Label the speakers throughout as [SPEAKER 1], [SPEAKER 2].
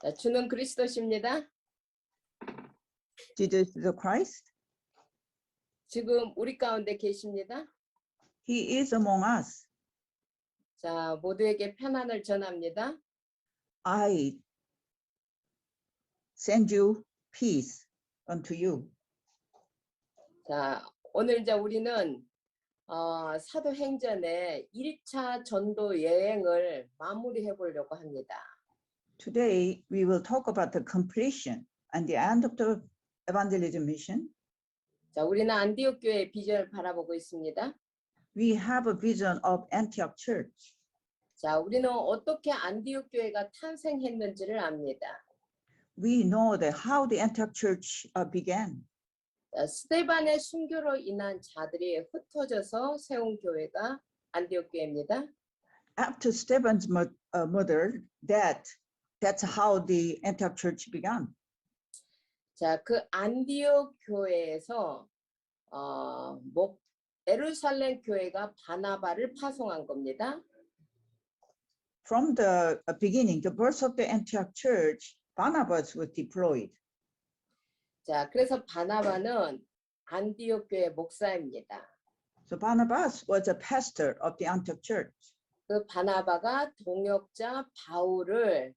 [SPEAKER 1] 자, 주는 그리스도십니다.
[SPEAKER 2] Jesus is the Christ.
[SPEAKER 1] 지금 우리 가운데 계십니다.
[SPEAKER 2] He is among us.
[SPEAKER 1] 자, 모두에게 평안을 전합니다.
[SPEAKER 2] I send you peace unto you.
[SPEAKER 1] 자, 오늘 이제 우리는 사도행전의 1차 전도 여행을 마무리해 보려고 합니다.
[SPEAKER 2] Today, we will talk about the completion and the end of the evangelism mission.
[SPEAKER 1] 자, 우리는 안디옥 교회의 비전을 바라보고 있습니다.
[SPEAKER 2] We have a vision of Antioch Church.
[SPEAKER 1] 자, 우리는 어떻게 안디옥 교회가 탄생했는지를 압니다.
[SPEAKER 2] We know that how the Antioch Church began.
[SPEAKER 1] 자, 스데반의 순교로 인한 자들이 흩어져서 세운 교회가 안디옥 교회입니다.
[SPEAKER 2] After Stephen's murder, that's how the Antioch Church began.
[SPEAKER 1] 자, 그 안디옥 교회에서 예루살렘 교회가 바나바를 파송한 겁니다.
[SPEAKER 2] From the beginning, the birth of the Antioch Church, Barnabas was deployed.
[SPEAKER 1] 자, 그래서 바나바는 안디옥 교회 목사입니다.
[SPEAKER 2] So Barnabas was a pastor of the Antioch Church.
[SPEAKER 1] 그 바나바가 동역자 바울을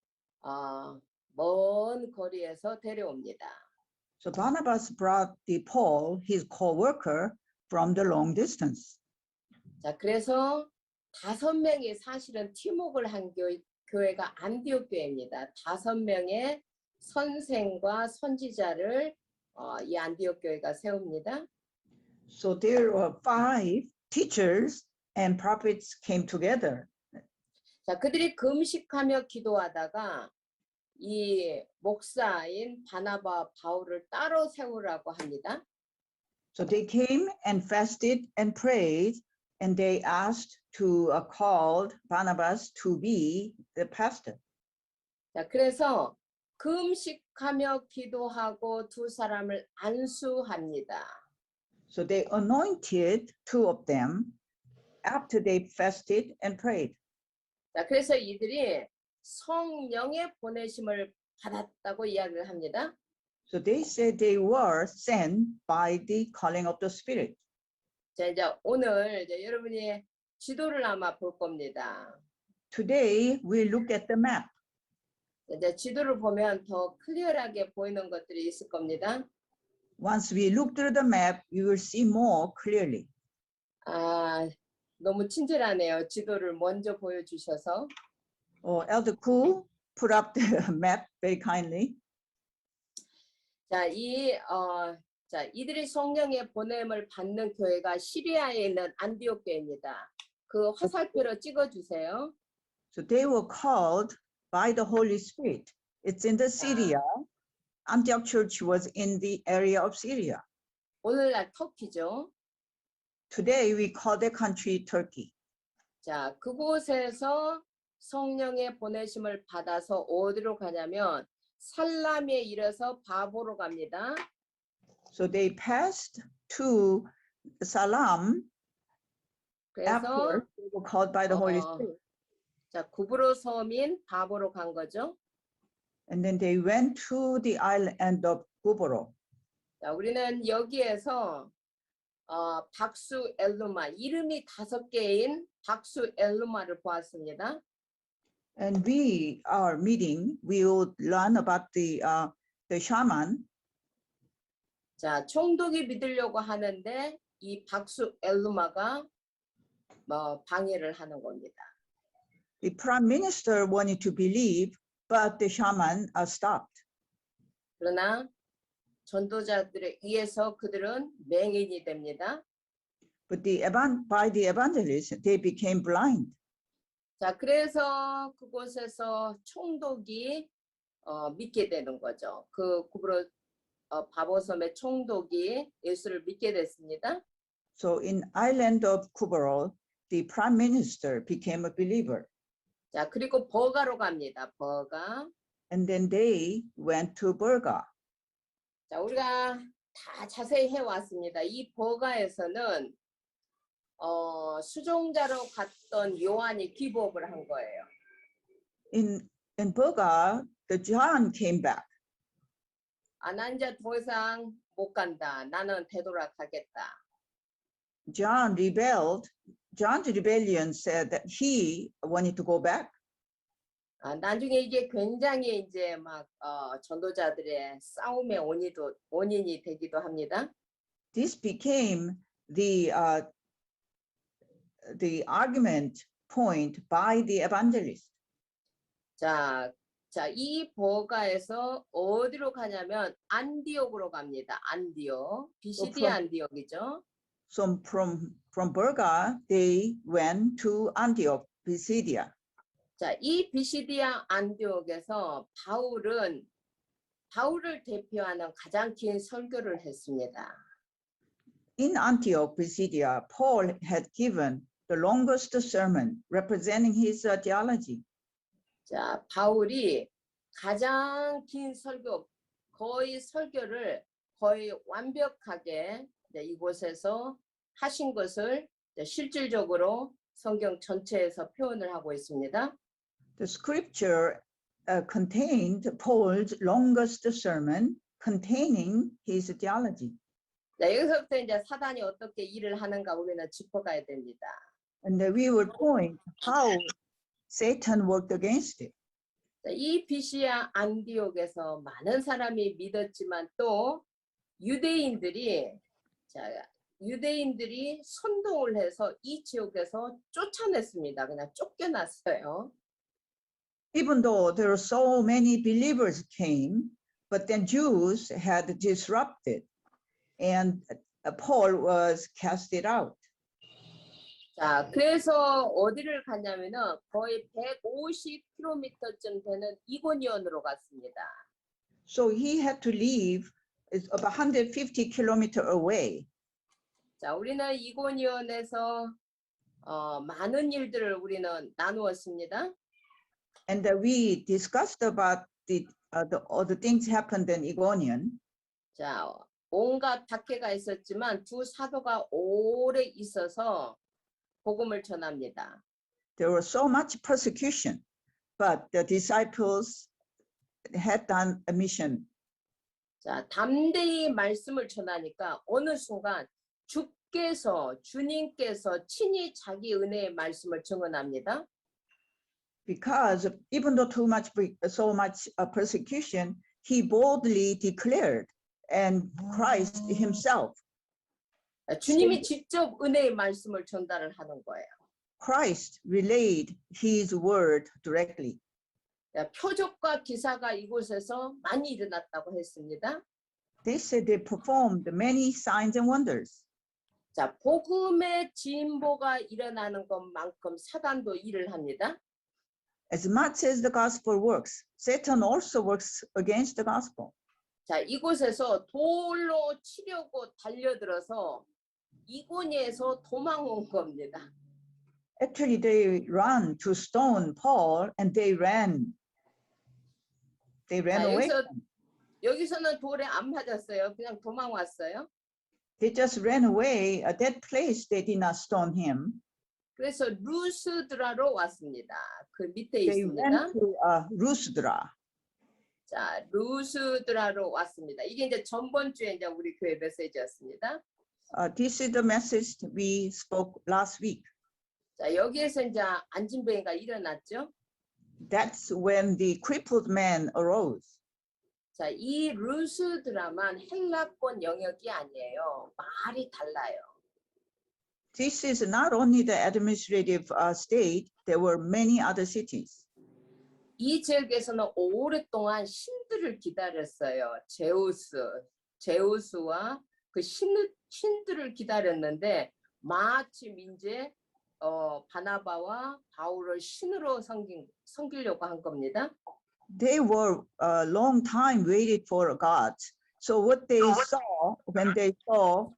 [SPEAKER 1] 먼 거리에서 데려옵니다.
[SPEAKER 2] So Barnabas brought the Paul, his co-worker, from the long distance.
[SPEAKER 1] 자, 그래서 5명이 사실은 팀웍을 한 교회가 안디옥 교회입니다. 5명의 선생과 선지자를 이 안디옥 교회가 세웁니다.
[SPEAKER 2] So there were 5 teachers and prophets came together.
[SPEAKER 1] 자, 그들이 금식하며 기도하다가 이 목사인 바나바 바울을 따로 세우라고 합니다.
[SPEAKER 2] So they came and fasted and prayed, and they asked to called Barnabas to be the pastor.
[SPEAKER 1] 자, 그래서 금식하며 기도하고 2 사람을 안수합니다.
[SPEAKER 2] So they anointed 2 of them after they fasted and prayed.
[SPEAKER 1] 자, 그래서 이들이 성령의 보내심을 받았다고 이야기를 합니다.
[SPEAKER 2] So they said they were sent by the calling of the Spirit.
[SPEAKER 1] 자, 이제 오늘 여러분이 지도를 아마 볼 겁니다.
[SPEAKER 2] Today we look at the map.
[SPEAKER 1] 이제 지도를 보면 더 클리어하게 보이는 것들이 있을 겁니다.
[SPEAKER 2] Once we look through the map, you will see more clearly.
[SPEAKER 1] 너무 친절하네요. 지도를 먼저 보여주셔서.
[SPEAKER 2] Elder Koo put up the map very kindly.
[SPEAKER 1] 자, 이들이 성령의 보냄을 받는 교회가 시리아에 있는 안디옥 교회입니다. 그 화살표로 찍어주세요.
[SPEAKER 2] So they were called by the Holy Spirit. It's in the Syria. Antioch Church was in the area of Syria.
[SPEAKER 1] 오늘날 터키죠.
[SPEAKER 2] Today we call the country Turkey.
[SPEAKER 1] 자, 그곳에서 성령의 보내심을 받아서 어디로 가냐면 살람에 이르러서 바보로 갑니다.
[SPEAKER 2] So they passed to Salam.
[SPEAKER 1] 그래서
[SPEAKER 2] After they were called by the Holy Spirit.
[SPEAKER 1] 자, 구브로 섬인 바보로 간 거죠.
[SPEAKER 2] And then they went to the island of Kubro.
[SPEAKER 1] 자, 우리는 여기에서 박수 엘루마, 이름이 5개인 박수 엘루마를 보았습니다.
[SPEAKER 2] And we are meeting. We will learn about the shaman.
[SPEAKER 1] 자, 총독이 믿으려고 하는데 이 박수 엘루마가 방해를 하는 겁니다.
[SPEAKER 2] The prime minister wanted to believe, but the shaman stopped.
[SPEAKER 1] 그러나 전도자들에 의해서 그들은 맹인이 됩니다.
[SPEAKER 2] But by the evangelists, they became blind.
[SPEAKER 1] 자, 그래서 그곳에서 총독이 믿게 되는 거죠. 그 구브로 바보섬의 총독이 예수를 믿게 됐습니다.
[SPEAKER 2] So in island of Kubro, the prime minister became a believer.
[SPEAKER 1] 자, 그리고 버가로 갑니다. 버가.
[SPEAKER 2] And then they went to Berga.
[SPEAKER 1] 자, 우리가 다 자세히 해왔습니다. 이 버가에서는 수종자로 갔던 요한이 기부업을 한 거예요.
[SPEAKER 2] In Berga, the John came back.
[SPEAKER 1] 난 이제 더 이상 못 간다. 나는 되돌아가겠다.
[SPEAKER 2] John rebelled. John's rebellion said that he wanted to go back.
[SPEAKER 1] 나중에 이게 굉장히 이제 막 전도자들의 싸움의 원인이 되기도 합니다.
[SPEAKER 2] This became the argument point by the evangelist.
[SPEAKER 1] 자, 이 버가에서 어디로 가냐면 안디옥으로 갑니다. 안디옥, 비시디 안디옥이죠.
[SPEAKER 2] So from Perga, they went to Antioch, Pisidia.
[SPEAKER 1] 자, 이 비시디아 안디옥에서 바울을 대표하는 가장 긴 설교를 했습니다.
[SPEAKER 2] In Antioch, Pisidia, Paul had given the longest sermon representing his theology.
[SPEAKER 1] 자, 바울이 가장 긴 설교를 거의 완벽하게 이곳에서 하신 것을 실질적으로 성경 전체에서 표현을 하고 있습니다.
[SPEAKER 2] The scripture contained Paul's longest sermon containing his theology.
[SPEAKER 1] 자, 여기서부터 이제 사단이 어떻게 일을 하는가 우리는 짚어가야 됩니다.
[SPEAKER 2] And we will point how Satan worked against it.
[SPEAKER 1] 자, 이 비시아 안디옥에서 많은 사람이 믿었지만 또 유대인들이 선동을 해서 이 지역에서 쫓아냈습니다. 그냥 쫓겨났어요.
[SPEAKER 2] Even though there were so many believers came, but then Jews had disrupted and Paul was casted out.
[SPEAKER 1] 자, 그래서 어디를 갔냐면은 거의 150km쯤 되는 이고니온으로 갔습니다.
[SPEAKER 2] So he had to leave about 150 kilometers away.
[SPEAKER 1] 자, 우리는 이고니온에서 많은 일들을 우리는 나누었습니다.
[SPEAKER 2] And we discussed about the things happened in Igonion.
[SPEAKER 1] 자, 온갖 박해가 있었지만 두 사도가 오래 있어서 복음을 전합니다.
[SPEAKER 2] There was so much persecution, but the disciples had done a mission.
[SPEAKER 1] 자, 담대히 말씀을 전하니까 어느 순간 주님께서 친히 자기 은혜의 말씀을 증언합니다.
[SPEAKER 2] Because even though so much persecution, he boldly declared, and Christ himself.
[SPEAKER 1] 주님이 직접 은혜의 말씀을 전달을 하는 거예요.
[SPEAKER 2] Christ relayed his word directly.
[SPEAKER 1] 자, 표적과 기사가 이곳에서 많이 일어났다고 했습니다.
[SPEAKER 2] They said they performed many signs and wonders.
[SPEAKER 1] 자, 복음의 진보가 일어나는 것만큼 사단도 일을 합니다.
[SPEAKER 2] As much as the gospel works, Satan also works against the gospel.
[SPEAKER 1] 자, 이곳에서 돌로 치려고 달려들어서 이고니에서 도망온 겁니다.
[SPEAKER 2] Actually, they ran to stone Paul, and they ran
[SPEAKER 1] 자,
[SPEAKER 2] away.
[SPEAKER 1] 여기서는 돌에 안 맞았어요. 그냥 도망왔어요.
[SPEAKER 2] They just ran away. At that place, they did not stone him.
[SPEAKER 1] 그래서 루스드라로 왔습니다. 그 밑에
[SPEAKER 2] They
[SPEAKER 1] 있습니다.
[SPEAKER 2] went to Lystra.
[SPEAKER 1] 자, 루스드라로 왔습니다. 이게 이제 전번 주에 이제 우리 교회 메시지였습니다.
[SPEAKER 2] This is the message we spoke last week.
[SPEAKER 1] 자, 여기에서 이제 안진뱅이가 일어났죠.
[SPEAKER 2] That's when the crippled man arose.
[SPEAKER 1] 자, 이 루스드라만 헬라권 영역이 아니에요. 말이 달라요.
[SPEAKER 2] This is not only the administrative state, there were many other cities.
[SPEAKER 1] 이 지역에서는 오랫동안 신들을 기다렸어요. 제우스와 그 신들을 기다렸는데 마침 이제 바나바와 바울을 신으로 섬기려고 한 겁니다.
[SPEAKER 2] They were a long time waited for God. So what they saw when they saw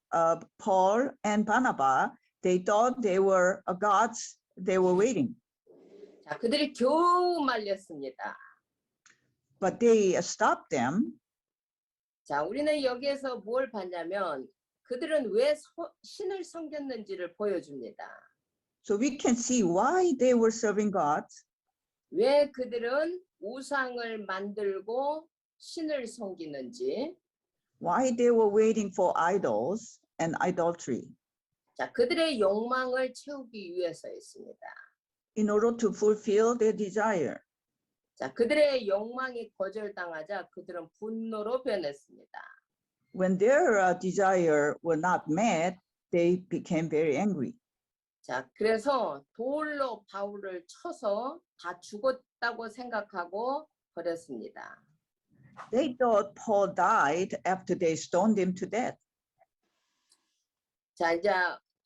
[SPEAKER 2] Paul and Barnabas, they thought they were gods. They were waiting.
[SPEAKER 1] 자, 그들이 겨우 말렸습니다.
[SPEAKER 2] But they stopped them.
[SPEAKER 1] 자, 우리는 여기에서 뭘 봤냐면 그들은 왜 신을 섬겼는지를 보여줍니다.
[SPEAKER 2] So we can see why they were serving God.
[SPEAKER 1] 왜 그들은 우상을 만들고 신을 섬기는지.
[SPEAKER 2] why they were waiting for idols and idolatry
[SPEAKER 1] 자, 그들의 욕망을 채우기 위해서였습니다.
[SPEAKER 2] in order to fulfill their desire.
[SPEAKER 1] 자, 그들의 욕망이 거절당하자 그들은 분노로 변했습니다.
[SPEAKER 2] When their desire were not met, they became very angry.
[SPEAKER 1] 자, 그래서 돌로 바울을 쳐서 다 죽었다고 생각하고 버렸습니다.
[SPEAKER 2] They thought Paul died after they stoned him to death.
[SPEAKER 1] 자, 이제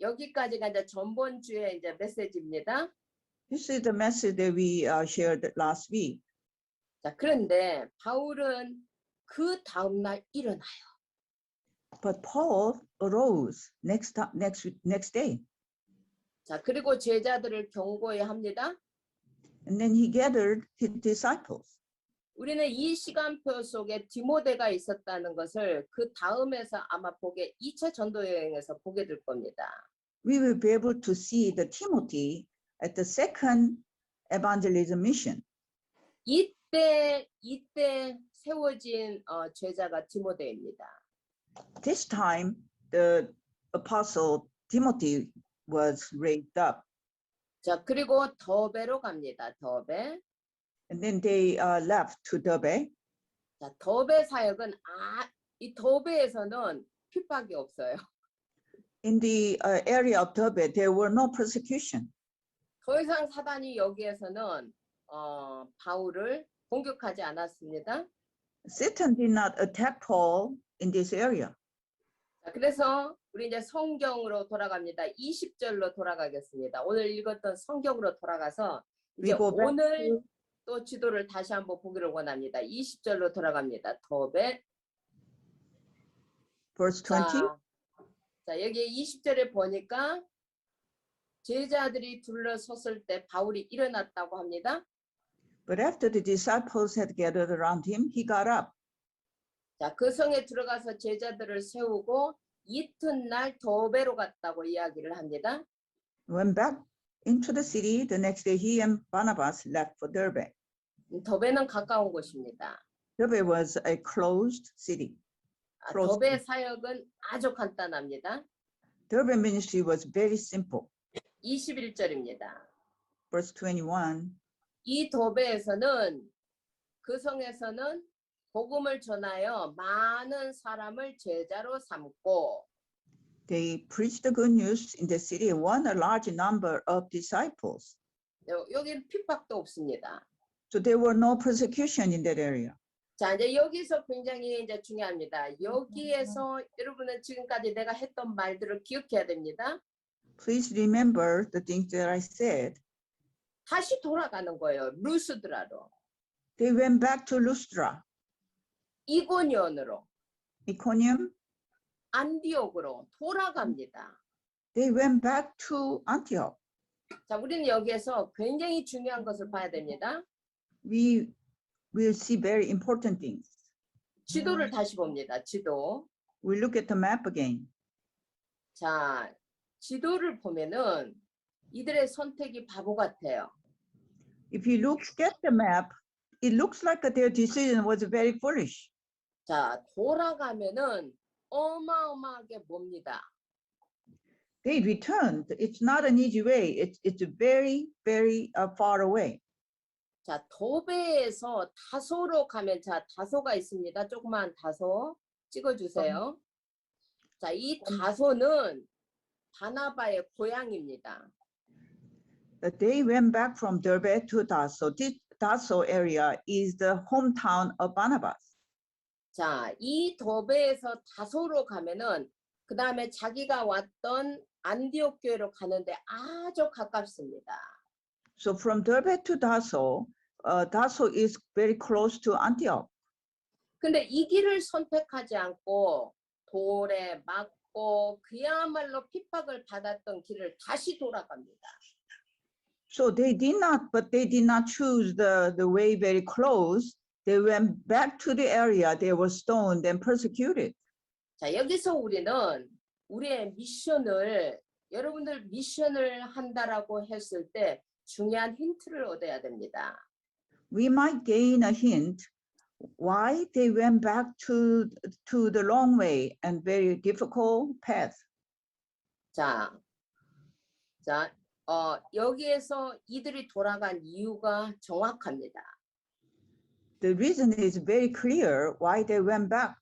[SPEAKER 1] 여기까지가 이제 전번주의 이제 메시지입니다.
[SPEAKER 2] This is the message that we shared last week.
[SPEAKER 1] 자, 그런데 바울은 그 다음 날 일어나요.
[SPEAKER 2] But Paul arose next day,
[SPEAKER 1] 자, 그리고 제자들을 경고해야 합니다.
[SPEAKER 2] and then he gathered his disciples.
[SPEAKER 1] 우리는 이 시간표 속에 디모데가 있었다는 것을 그 다음에서 아마 2차 전도 여행에서 보게 될 겁니다.
[SPEAKER 2] We will be able to see the Timothy at the second evangelism mission.
[SPEAKER 1] 이때 세워진 제자가 디모데입니다.
[SPEAKER 2] This time, the apostle Timothy was raised up,
[SPEAKER 1] 자, 그리고 더베로 갑니다. 더베.
[SPEAKER 2] and then they left to Derbe.
[SPEAKER 1] 자, 더베 사역은 이 더베에서는 핍박이 없어요.
[SPEAKER 2] In the area of Derbe, there were no persecution.
[SPEAKER 1] 더 이상 사단이 여기에서는 바울을 공격하지 않았습니다.
[SPEAKER 2] Satan did not attack Paul in this area.
[SPEAKER 1] 자, 그래서 우리 이제 성경으로 돌아갑니다. 20절로 돌아가겠습니다. 오늘 읽었던 성경으로 돌아가서 이제
[SPEAKER 2] We go back
[SPEAKER 1] 오늘
[SPEAKER 2] to
[SPEAKER 1] 또 지도를 다시 한번 보기를 원합니다. 20절로 돌아갑니다. 더베.
[SPEAKER 2] verse 20.
[SPEAKER 1] 자, 여기 20절에 보니까 제자들이 둘러섰을 때 바울이 일어났다고 합니다.
[SPEAKER 2] But after the disciples had gathered around him, he got up.
[SPEAKER 1] 자, 그 성에 들어가서 제자들을 세우고 이튿날 더베로 갔다고 이야기를 합니다.
[SPEAKER 2] Went back into the city. The next day, he and Barnabas left for Derbe.
[SPEAKER 1] 더베는 가까운 곳입니다.
[SPEAKER 2] Derbe was a closed city.
[SPEAKER 1] 더베 사역은 아주 간단합니다.
[SPEAKER 2] Derbe ministry was very simple.
[SPEAKER 1] 21절입니다.
[SPEAKER 2] Verse 21.
[SPEAKER 1] 이 더베에서는 그 성에서는 복음을 전하여 많은 사람을 제자로 삼고
[SPEAKER 2] They preached the good news in the city and won a large number of disciples.
[SPEAKER 1] 여기는 핍박도 없습니다.
[SPEAKER 2] So there were no persecution in that area.
[SPEAKER 1] 자, 이제 여기서 굉장히 이제 중요합니다. 여기에서 여러분은 지금까지 내가 했던 말들을 기억해야 됩니다.
[SPEAKER 2] Please remember the things that I said.
[SPEAKER 1] 다시 돌아가는 거예요. 루스드라로.
[SPEAKER 2] They went back to Lystra,
[SPEAKER 1] 이고니온으로,
[SPEAKER 2] Iconium.
[SPEAKER 1] 안디옥으로 돌아갑니다.
[SPEAKER 2] They went back to Antioch.
[SPEAKER 1] 자, 우리는 여기에서 굉장히 중요한 것을 봐야 됩니다.
[SPEAKER 2] We will see very important things.
[SPEAKER 1] 지도를 다시 봅니다. 지도.
[SPEAKER 2] We look at the map again.
[SPEAKER 1] 자, 지도를 보면은 이들의 선택이 바보 같아요.
[SPEAKER 2] If you look at the map, it looks like their decision was very foolish.
[SPEAKER 1] 자, 돌아가면은 어마어마하게 멉니다.
[SPEAKER 2] They returned. It's not an easy way. It's very, very far away.
[SPEAKER 1] 자, 도베에서 다소로 가면, 자, 다소가 있습니다. 조그만 다소 찍어주세요. 자, 이 다소는 바나바의 고향입니다.
[SPEAKER 2] They went back from Derbe to Tasso. This Tasso area is the hometown of Barnabas.
[SPEAKER 1] 자, 이 도베에서 다소로 가면은 그 다음에 자기가 왔던 안디옥 교회로 가는데 아주 가깝습니다.
[SPEAKER 2] So from Derbe to Tasso, Tasso is very close to Antioch.
[SPEAKER 1] 근데 이 길을 선택하지 않고 돌에 맞고 그야말로 핍박을 받았던 길을 다시 돌아갑니다.
[SPEAKER 2] So they did not choose the way very close. They went back to the area. They were stoned and persecuted.
[SPEAKER 1] 자, 여기서 우리는 우리의 미션을, 여러분들 미션을 한다라고 했을 때 중요한 힌트를 얻어야 됩니다.
[SPEAKER 2] we might gain a hint why they went back to the long way and very difficult path.
[SPEAKER 1] 자, 여기에서 이들이 돌아간 이유가 정확합니다.
[SPEAKER 2] The reason is very clear why they went back.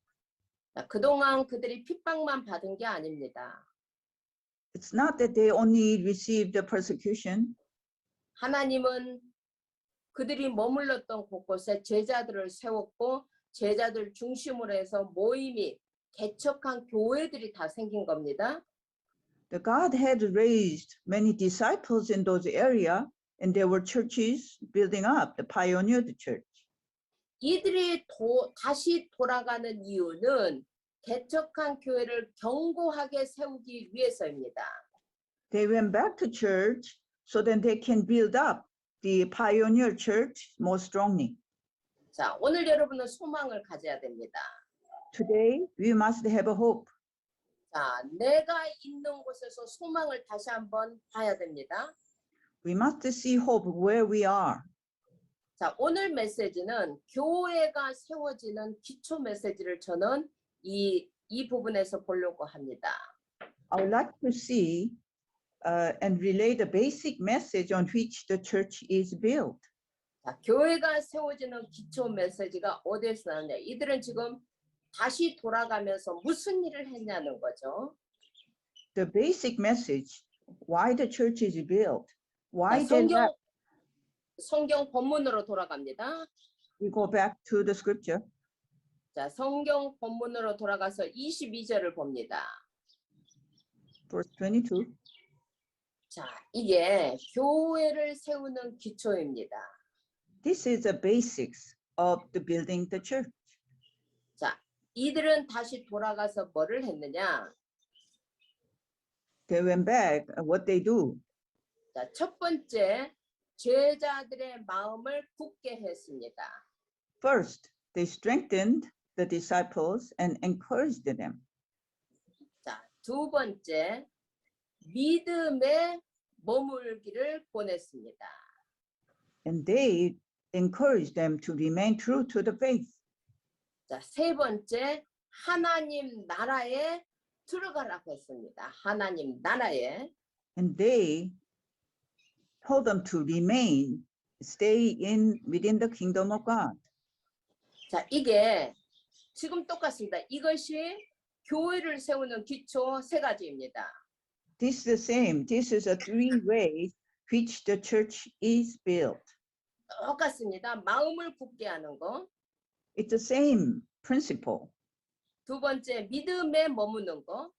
[SPEAKER 1] 자, 그동안 그들이 핍박만 받은 게 아닙니다.
[SPEAKER 2] It's not that they only received the persecution.
[SPEAKER 1] 하나님은 그들이 머물렀던 곳곳에 제자들을 세웠고 제자들 중심으로 해서 모임이 개척한 교회들이 다 생긴 겁니다.
[SPEAKER 2] The God had raised many disciples in those areas, and there were churches building up, the pioneered church.
[SPEAKER 1] 이들이 다시 돌아가는 이유는 개척한 교회를 견고하게 세우기 위해서입니다.
[SPEAKER 2] They went back to church so that they can build up the pioneer church more strongly.
[SPEAKER 1] 자, 오늘 여러분은 소망을 가져야 됩니다.
[SPEAKER 2] Today, we must have a hope.
[SPEAKER 1] 자, 내가 있는 곳에서 소망을 다시 한번 봐야 됩니다.
[SPEAKER 2] We must see hope where we are.
[SPEAKER 1] 자, 오늘 메시지는 교회가 세워지는 기초 메시지를 저는 이 부분에서 보려고 합니다.
[SPEAKER 2] I would like to see and relay the basic message on which the church is built.
[SPEAKER 1] 자, 교회가 세워지는 기초 메시지가 어디에서 나느냐. 이들은 지금 다시 돌아가면서 무슨 일을 했냐는 거죠.
[SPEAKER 2] The basic message, why the church is built, why
[SPEAKER 1] 자,
[SPEAKER 2] they left.
[SPEAKER 1] 성경 본문으로 돌아갑니다.
[SPEAKER 2] We go back to the scripture.
[SPEAKER 1] 자, 성경 본문으로 돌아가서 22절을 봅니다.
[SPEAKER 2] Verse 22.
[SPEAKER 1] 자, 이게 교회를 세우는 기초입니다.
[SPEAKER 2] This is the basics of the building the church.
[SPEAKER 1] 자, 이들은 다시 돌아가서 뭐를 했느냐?
[SPEAKER 2] They went back. What they do?
[SPEAKER 1] 자, 첫 번째, 제자들의 마음을 굳게 했습니다.
[SPEAKER 2] First, they strengthened the disciples and encouraged them.
[SPEAKER 1] 자, 두 번째, 믿음에 머물기를 보냈습니다.
[SPEAKER 2] And they encouraged them to remain true to the faith.
[SPEAKER 1] 자, 세 번째, 하나님 나라에 들어가라고 했습니다. 하나님 나라에.
[SPEAKER 2] And they told them to remain, stay within the kingdom of God.
[SPEAKER 1] 자, 이게 지금 똑같습니다. 이것이 교회를 세우는 기초 세 가지입니다.
[SPEAKER 2] This is the same. This is a three ways which the church is built.
[SPEAKER 1] 똑같습니다. 마음을 굳게 하는 거.
[SPEAKER 2] It's the same principle,
[SPEAKER 1] 두 번째, 믿음에 머무는 거.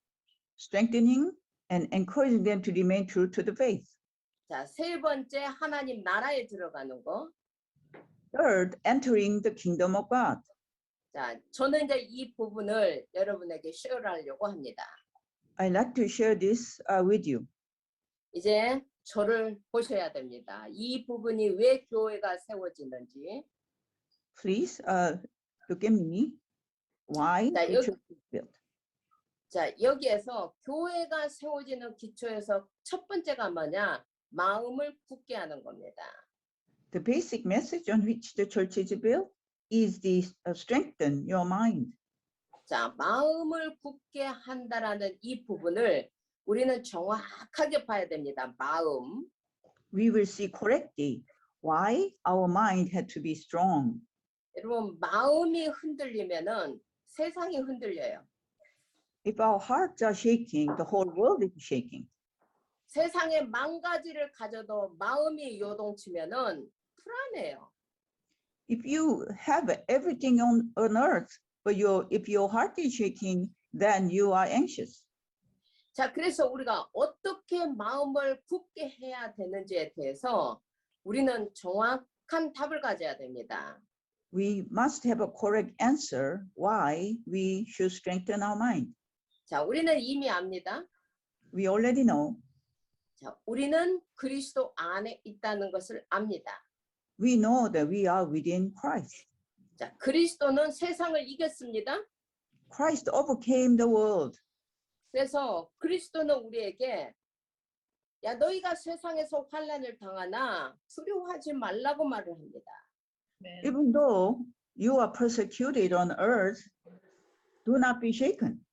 [SPEAKER 2] strengthening and encouraging them to remain true to the faith.
[SPEAKER 1] 자, 세 번째, 하나님 나라에 들어가는 거.
[SPEAKER 2] Third, entering the kingdom of God.
[SPEAKER 1] 자, 저는 이제 이 부분을 여러분에게 쉐어하려고 합니다.
[SPEAKER 2] I'd like to share this with you.
[SPEAKER 1] 이제 저를 보셔야 됩니다. 이 부분이 왜 교회가 세워지는지.
[SPEAKER 2] Please look at me. Why
[SPEAKER 1] 자,
[SPEAKER 2] the
[SPEAKER 1] 여기,
[SPEAKER 2] church is built.
[SPEAKER 1] 자, 여기에서 교회가 세워지는 기초에서 첫 번째가 뭐냐? 마음을 굳게 하는 겁니다.
[SPEAKER 2] The basic message on which the church is built is the strengthen your mind.
[SPEAKER 1] 자, 마음을 굳게 한다라는 이 부분을 우리는 정확하게 봐야 됩니다. 마음.
[SPEAKER 2] We will see correctly why our mind had to be strong.
[SPEAKER 1] 여러분, 마음이 흔들리면은 세상이 흔들려요.
[SPEAKER 2] If our hearts are shaking, the whole world is shaking.
[SPEAKER 1] 세상에 만 가지를 가져도 마음이 요동치면은 불안해요.
[SPEAKER 2] If you have everything on earth, but if your heart is shaking, then you are anxious.
[SPEAKER 1] 자, 그래서 우리가 어떻게 마음을 굳게 해야 되는지에 대해서 우리는 정확한 답을 가져야 됩니다.
[SPEAKER 2] We must have a correct answer why we should strengthen our mind.
[SPEAKER 1] 자, 우리는 이미 압니다.
[SPEAKER 2] We already know.
[SPEAKER 1] 자, 우리는 그리스도 안에 있다는 것을 압니다.
[SPEAKER 2] We know that we are within Christ.
[SPEAKER 1] 자, 그리스도는 세상을 이겼습니다.
[SPEAKER 2] Christ overcame the world.
[SPEAKER 1] 그래서 그리스도는 우리에게 야, 너희가 세상에서 환난을 당하나 두려워하지 말라고 말을 합니다.
[SPEAKER 3] Amen.
[SPEAKER 2] Even though you are persecuted on earth, do not be shaken.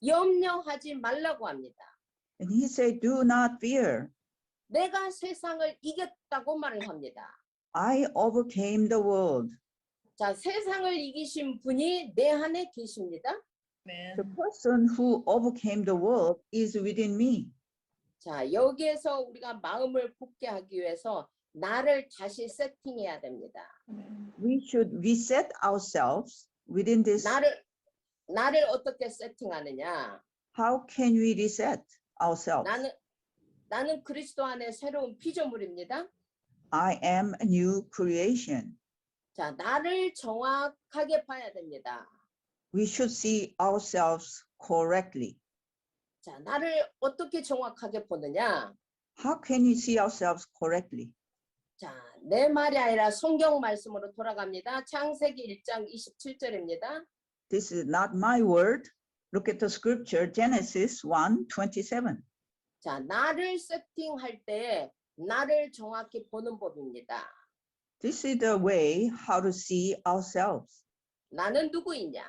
[SPEAKER 1] 염려하지 말라고 합니다.
[SPEAKER 2] And he said, do not fear.
[SPEAKER 1] 내가 세상을 이겼다고 말을 합니다.
[SPEAKER 2] I overcame the world.
[SPEAKER 1] 자, 세상을 이기신 분이 내 안에 계십니다.
[SPEAKER 2] The
[SPEAKER 3] Amen.
[SPEAKER 2] person who overcame the world is within me.
[SPEAKER 1] 자, 여기에서 우리가 마음을 굳게 하기 위해서 나를 다시 세팅해야 됩니다.
[SPEAKER 3] Amen.
[SPEAKER 2] We should reset ourselves within this.
[SPEAKER 1] 나를 어떻게 세팅하느냐?
[SPEAKER 2] How can we reset ourselves?
[SPEAKER 1] 나는 그리스도 안에 새로운 피조물입니다.
[SPEAKER 2] I am a new creation.
[SPEAKER 1] 자, 나를 정확하게 봐야 됩니다.
[SPEAKER 2] We should see ourselves correctly.
[SPEAKER 1] 자, 나를 어떻게 정확하게 보느냐?
[SPEAKER 2] How can we see ourselves correctly?
[SPEAKER 1] 자, 내 말이 아니라 성경 말씀으로 돌아갑니다. 창세기 1장 27절입니다.
[SPEAKER 2] This is not my word. Look at the scripture, Genesis 1:27.
[SPEAKER 1] 자, 나를 세팅할 때 나를 정확히 보는 법입니다.
[SPEAKER 2] This is the way how to see ourselves.
[SPEAKER 1] 나는 누구이냐?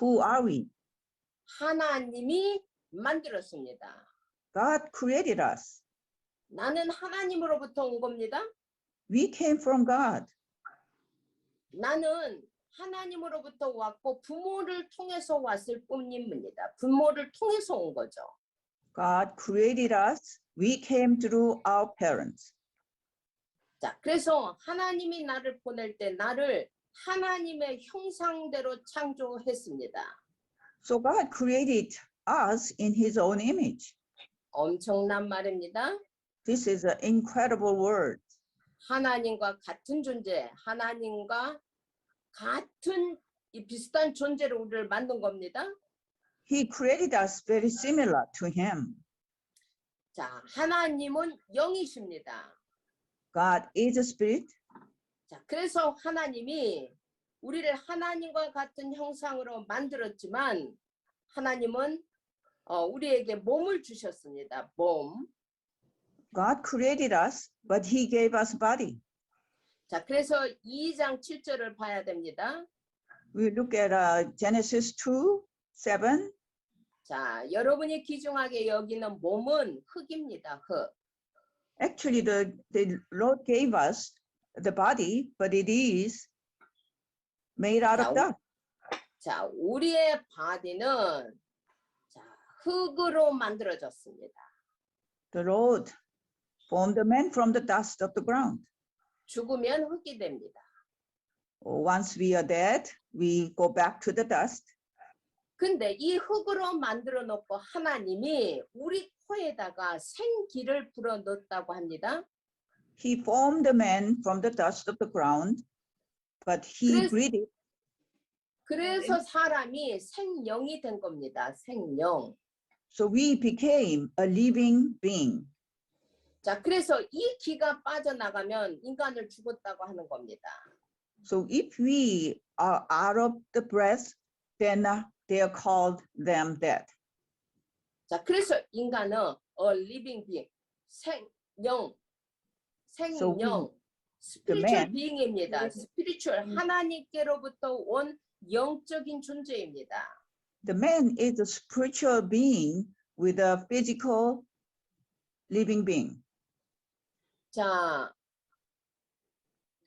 [SPEAKER 2] Who are we?
[SPEAKER 1] 하나님이 만들었습니다.
[SPEAKER 2] God created us.
[SPEAKER 1] 나는 하나님으로부터 온 겁니다.
[SPEAKER 2] We came from God.
[SPEAKER 1] 나는 하나님으로부터 왔고 부모를 통해서 왔을 뿐입니다. 부모를 통해서 온 거죠.
[SPEAKER 2] God created us. We came through our parents.
[SPEAKER 1] 자, 그래서 하나님이 나를 보낼 때 나를 하나님의 형상대로 창조했습니다.
[SPEAKER 2] So God created us in his own image.
[SPEAKER 1] 엄청난 말입니다.
[SPEAKER 2] This is an incredible word.
[SPEAKER 1] 하나님과 같은 존재, 하나님과 같은 이 비슷한 존재로 우리를 만든 겁니다.
[SPEAKER 2] He created us very similar to him.
[SPEAKER 1] 자, 하나님은 영이십니다.
[SPEAKER 2] God is a spirit.
[SPEAKER 1] 자, 그래서 하나님이 우리를 하나님과 같은 형상으로 만들었지만 하나님은 우리에게 몸을 주셨습니다. 몸.
[SPEAKER 2] God created us, but he gave us body.
[SPEAKER 1] 자, 그래서 2장 7절을 봐야 됩니다.
[SPEAKER 2] We look at Genesis 2:7.
[SPEAKER 1] 자, 여러분이 귀중하게 여기는 몸은 흙입니다. 흙.
[SPEAKER 2] Actually, the Lord gave us the body, but it is made out of dust.
[SPEAKER 1] 자, 우리의 바디는 자, 흙으로 만들어졌습니다.
[SPEAKER 2] The Lord formed the man from the dust of the ground.
[SPEAKER 1] 죽으면 흙이 됩니다.
[SPEAKER 2] Once we are dead, we go back to the dust.
[SPEAKER 1] 근데 이 흙으로 만들어 놓고 하나님이 우리 코에다가 생기를 불어 넣었다고 합니다.
[SPEAKER 2] He formed the man from the dust of the ground, but he breathed.
[SPEAKER 1] 그래서 사람이 생명이 된 겁니다. 생명.
[SPEAKER 2] So we became a living being.
[SPEAKER 1] 자, 그래서 이 기가 빠져나가면 인간을 죽었다고 하는 겁니다.
[SPEAKER 2] So if we are out of the breath, then they are called them dead.
[SPEAKER 1] 자, 그래서 인간은 a living being, 생명, spiritual being입니다. spiritual, 하나님께로부터 온 영적인 존재입니다.
[SPEAKER 2] The man is a spiritual being with a physical living being.
[SPEAKER 1] 자,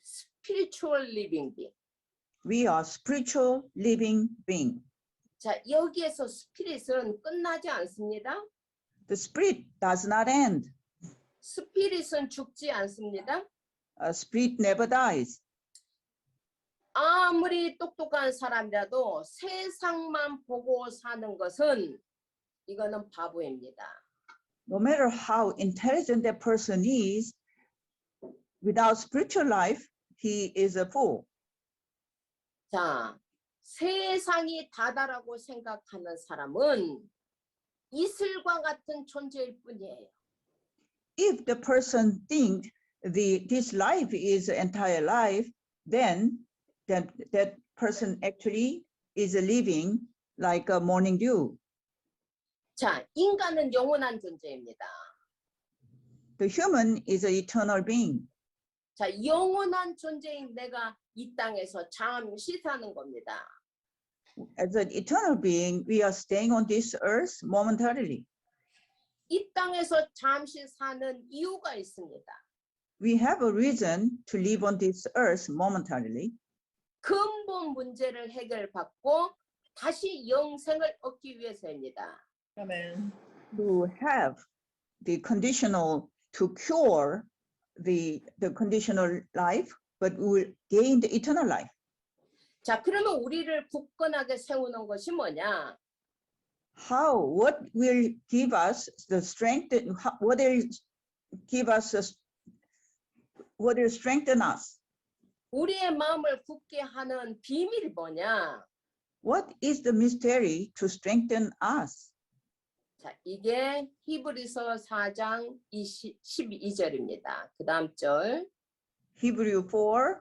[SPEAKER 1] spiritual living being.
[SPEAKER 2] We are spiritual living being.
[SPEAKER 1] 자, 여기에서 스피릿은 끝나지 않습니다.
[SPEAKER 2] The spirit does not end.
[SPEAKER 1] 스피릿은 죽지 않습니다.
[SPEAKER 2] A spirit never dies.
[SPEAKER 1] 아무리 똑똑한 사람이라도 세상만 보고 사는 것은 이거는 바보입니다.
[SPEAKER 2] No matter how intelligent that person is, without spiritual life, he is a fool.
[SPEAKER 1] 자, 세상이 다다라고 생각하는 사람은 이슬과 같은 존재일 뿐이에요.
[SPEAKER 2] If the person thinks this life is entire life, then that person actually is living like a morning dew.
[SPEAKER 1] 자, 인간은 영원한 존재입니다.
[SPEAKER 2] The human is an eternal being.
[SPEAKER 1] 자, 영원한 존재인 내가 이 땅에서 잠시 사는 겁니다.
[SPEAKER 2] As an eternal being, we are staying on this earth momentarily.
[SPEAKER 1] 이 땅에서 잠시 사는 이유가 있습니다.
[SPEAKER 2] We have a reason to live on this earth momentarily.
[SPEAKER 1] 근본 문제를 해결받고 다시 영생을 얻기 위해서입니다.
[SPEAKER 3] Amen.
[SPEAKER 2] To have the conditional, to cure the conditional life, but we will gain the eternal life.
[SPEAKER 1] 자, 그러면 우리를 굳건하게 세우는 것이 뭐냐?
[SPEAKER 2] How, what will give us the strength, what will give us, what will strengthen us?
[SPEAKER 1] 우리의 마음을 굳게 하는 비밀이 뭐냐?
[SPEAKER 2] What is the mystery to strengthen us?
[SPEAKER 1] 자, 이게 히브리서 4장 12절입니다. 그 다음 절.
[SPEAKER 2] Hebrew 4,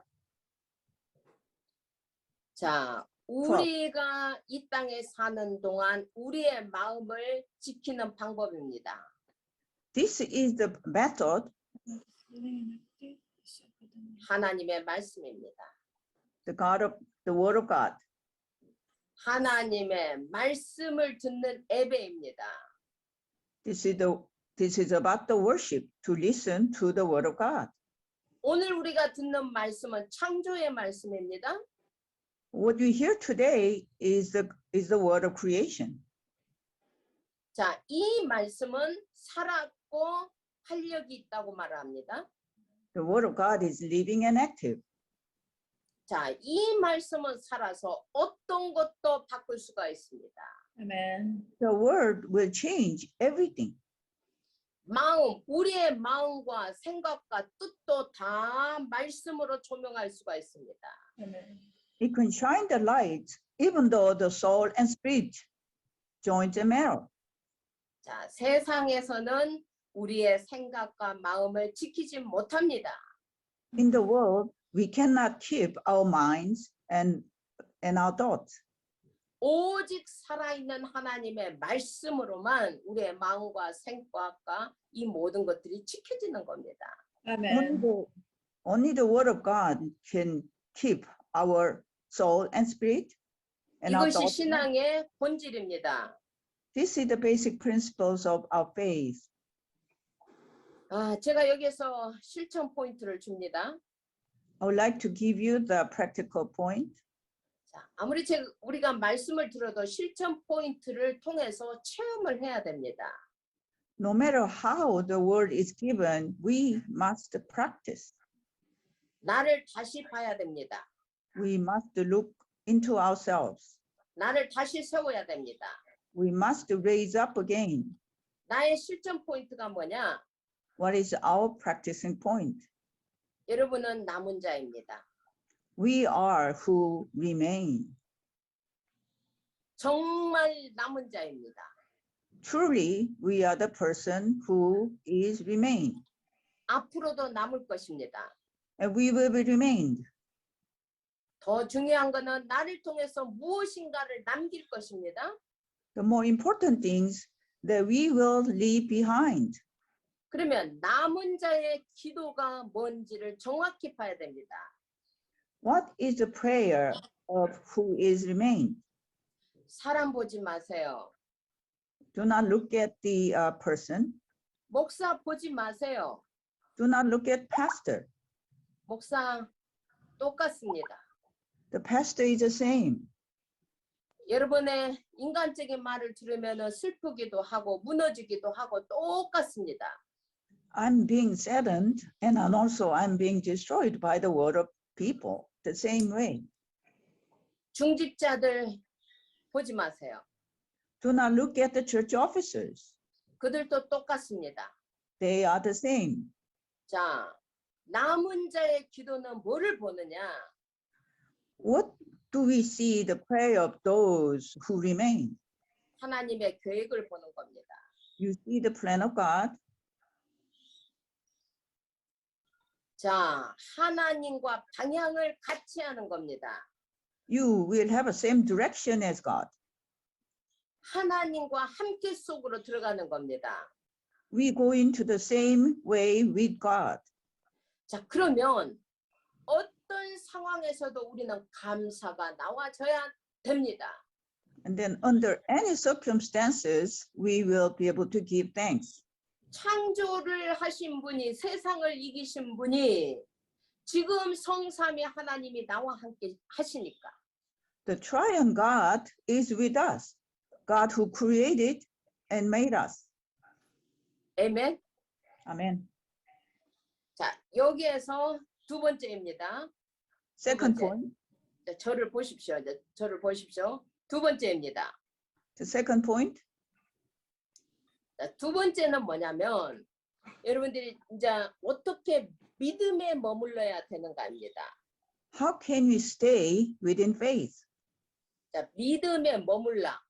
[SPEAKER 1] 자, 우리가 이 땅에 사는 동안 우리의 마음을 지키는 방법입니다.
[SPEAKER 2] this is the method,
[SPEAKER 1] 하나님의 말씀입니다.
[SPEAKER 2] the word of God.
[SPEAKER 1] 하나님의 말씀을 듣는 예배입니다.
[SPEAKER 2] This is about the worship, to listen to the word of God.
[SPEAKER 1] 오늘 우리가 듣는 말씀은 창조의 말씀입니다.
[SPEAKER 2] What we hear today is the word of creation.
[SPEAKER 1] 자, 이 말씀은 살았고 활력이 있다고 말합니다.
[SPEAKER 2] The word of God is living and active.
[SPEAKER 1] 자, 이 말씀은 살아서 어떤 것도 바꿀 수가 있습니다.
[SPEAKER 3] Amen.
[SPEAKER 2] The word will change everything.
[SPEAKER 1] 마음, 우리의 마음과 생각과 뜻도 다 말씀으로 조명할 수가 있습니다.
[SPEAKER 3] Amen.
[SPEAKER 2] It can shine the light, even though the soul and spirit joins and marrow.
[SPEAKER 1] 자, 세상에서는 우리의 생각과 마음을 지키지 못합니다.
[SPEAKER 2] In the world, we cannot keep our minds and our thoughts.
[SPEAKER 1] 오직 살아있는 하나님의 말씀으로만 우리의 마음과 생각과 이 모든 것들이 지켜지는 겁니다.
[SPEAKER 3] Amen.
[SPEAKER 2] Only the word of God can keep our soul and spirit and our
[SPEAKER 1] 이것이
[SPEAKER 2] thoughts.
[SPEAKER 1] 신앙의 본질입니다.
[SPEAKER 2] This is the basic principles of our faith.
[SPEAKER 1] 아, 제가 여기서 실천 포인트를 줍니다.
[SPEAKER 2] I would like to give you the practical point.
[SPEAKER 1] 자, 아무리 우리가 말씀을 들어도 실천 포인트를 통해서 체험을 해야 됩니다.
[SPEAKER 2] No matter how the word is given, we must practice.
[SPEAKER 1] 나를 다시 봐야 됩니다.
[SPEAKER 2] We must look into ourselves.
[SPEAKER 1] 나를 다시 세워야 됩니다.
[SPEAKER 2] We must raise up again.
[SPEAKER 1] 나의 실천 포인트가 뭐냐?
[SPEAKER 2] What is our practicing point?
[SPEAKER 1] 여러분은 남은 자입니다.
[SPEAKER 2] We are who remain.
[SPEAKER 1] 정말 남은 자입니다.
[SPEAKER 2] Truly, we are the person who is remain,
[SPEAKER 1] 앞으로도 남을 것입니다.
[SPEAKER 2] and we will be remained.
[SPEAKER 1] 더 중요한 것은 나를 통해서 무엇인가를 남길 것입니다.
[SPEAKER 2] The more important things that we will leave behind.
[SPEAKER 1] 그러면 남은 자의 기도가 뭔지를 정확히 봐야 됩니다.
[SPEAKER 2] What is the prayer of who is remain?
[SPEAKER 1] 사람 보지 마세요.
[SPEAKER 2] Do not look at the person.
[SPEAKER 1] 목사 보지 마세요.
[SPEAKER 2] Do not look at pastor.
[SPEAKER 1] 목사 똑같습니다.
[SPEAKER 2] The pastor is the same.
[SPEAKER 1] 여러분의 인간적인 말을 들으면 슬프기도 하고 무너지기도 하고 똑같습니다.
[SPEAKER 2] I'm being saddened, and also I'm being destroyed by the word of people the same way.
[SPEAKER 1] 중직자들 보지 마세요.
[SPEAKER 2] Do not look at the church officers.
[SPEAKER 1] 그들도 똑같습니다.
[SPEAKER 2] They are the same.
[SPEAKER 1] 자, 남은 자의 기도는 뭐를 보느냐?
[SPEAKER 2] What do we see the prayer of those who remain?
[SPEAKER 1] 하나님의 계획을 보는 겁니다.
[SPEAKER 2] You see the plan of God.
[SPEAKER 1] 자, 하나님과 방향을 같이 하는 겁니다.
[SPEAKER 2] You will have the same direction as God.
[SPEAKER 1] 하나님과 함께 속으로 들어가는 겁니다.
[SPEAKER 2] We go into the same way with God.
[SPEAKER 1] 자, 그러면 어떤 상황에서도 우리는 감사가 나와져야 됩니다.
[SPEAKER 2] And then under any circumstances, we will be able to give thanks.
[SPEAKER 1] 창조를 하신 분이, 세상을 이기신 분이 지금 성삼위 하나님이 나와 함께 하시니까.
[SPEAKER 2] The triune God is with us, God who created and made us.
[SPEAKER 1] 아멘.
[SPEAKER 2] Amen.
[SPEAKER 1] 자, 여기에서 두 번째입니다.
[SPEAKER 2] Second
[SPEAKER 1] 번째.
[SPEAKER 2] point,
[SPEAKER 1] 자, 저를 보십시오. 이제 저를 보십시오. 두 번째입니다.
[SPEAKER 2] the second point,
[SPEAKER 1] 자, 두 번째는 뭐냐면 여러분들이 이제 어떻게 믿음에 머물러야 되는가입니다.
[SPEAKER 2] how can we stay within faith?
[SPEAKER 1] 자, 믿음에 머물라.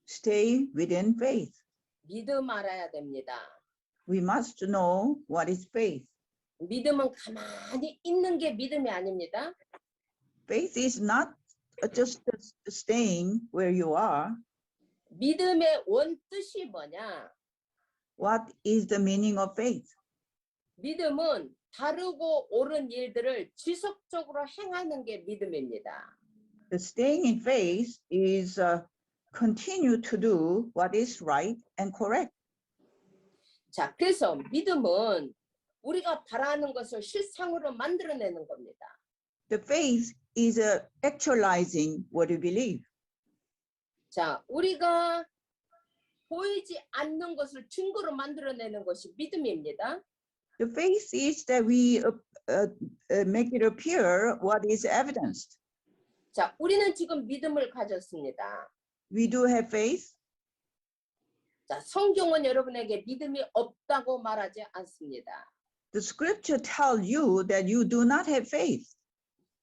[SPEAKER 2] Stay within faith.
[SPEAKER 1] 믿음 알아야 됩니다.
[SPEAKER 2] We must know what is faith.
[SPEAKER 1] 믿음은 가만히 있는 게 믿음이 아닙니다.
[SPEAKER 2] Faith is not just staying where you are.
[SPEAKER 1] 믿음의 원뜻이 뭐냐?
[SPEAKER 2] What is the meaning of faith?
[SPEAKER 1] 믿음은 다르고 옳은 일들을 지속적으로 행하는 게 믿음입니다.
[SPEAKER 2] The staying in faith is continue to do what is right and correct.
[SPEAKER 1] 자, 그래서 믿음은 우리가 바라는 것을 실상으로 만들어내는 겁니다.
[SPEAKER 2] The faith is actualizing what you believe.
[SPEAKER 1] 자, 우리가 보이지 않는 것을 증거로 만들어내는 것이 믿음입니다.
[SPEAKER 2] The faith is that we make it appear what is evidenced.
[SPEAKER 1] 자, 우리는 지금 믿음을 가졌습니다.
[SPEAKER 2] We do have faith.
[SPEAKER 1] 자, 성경은 여러분에게 믿음이 없다고 말하지 않습니다.
[SPEAKER 2] The scripture tells you that you do not have faith.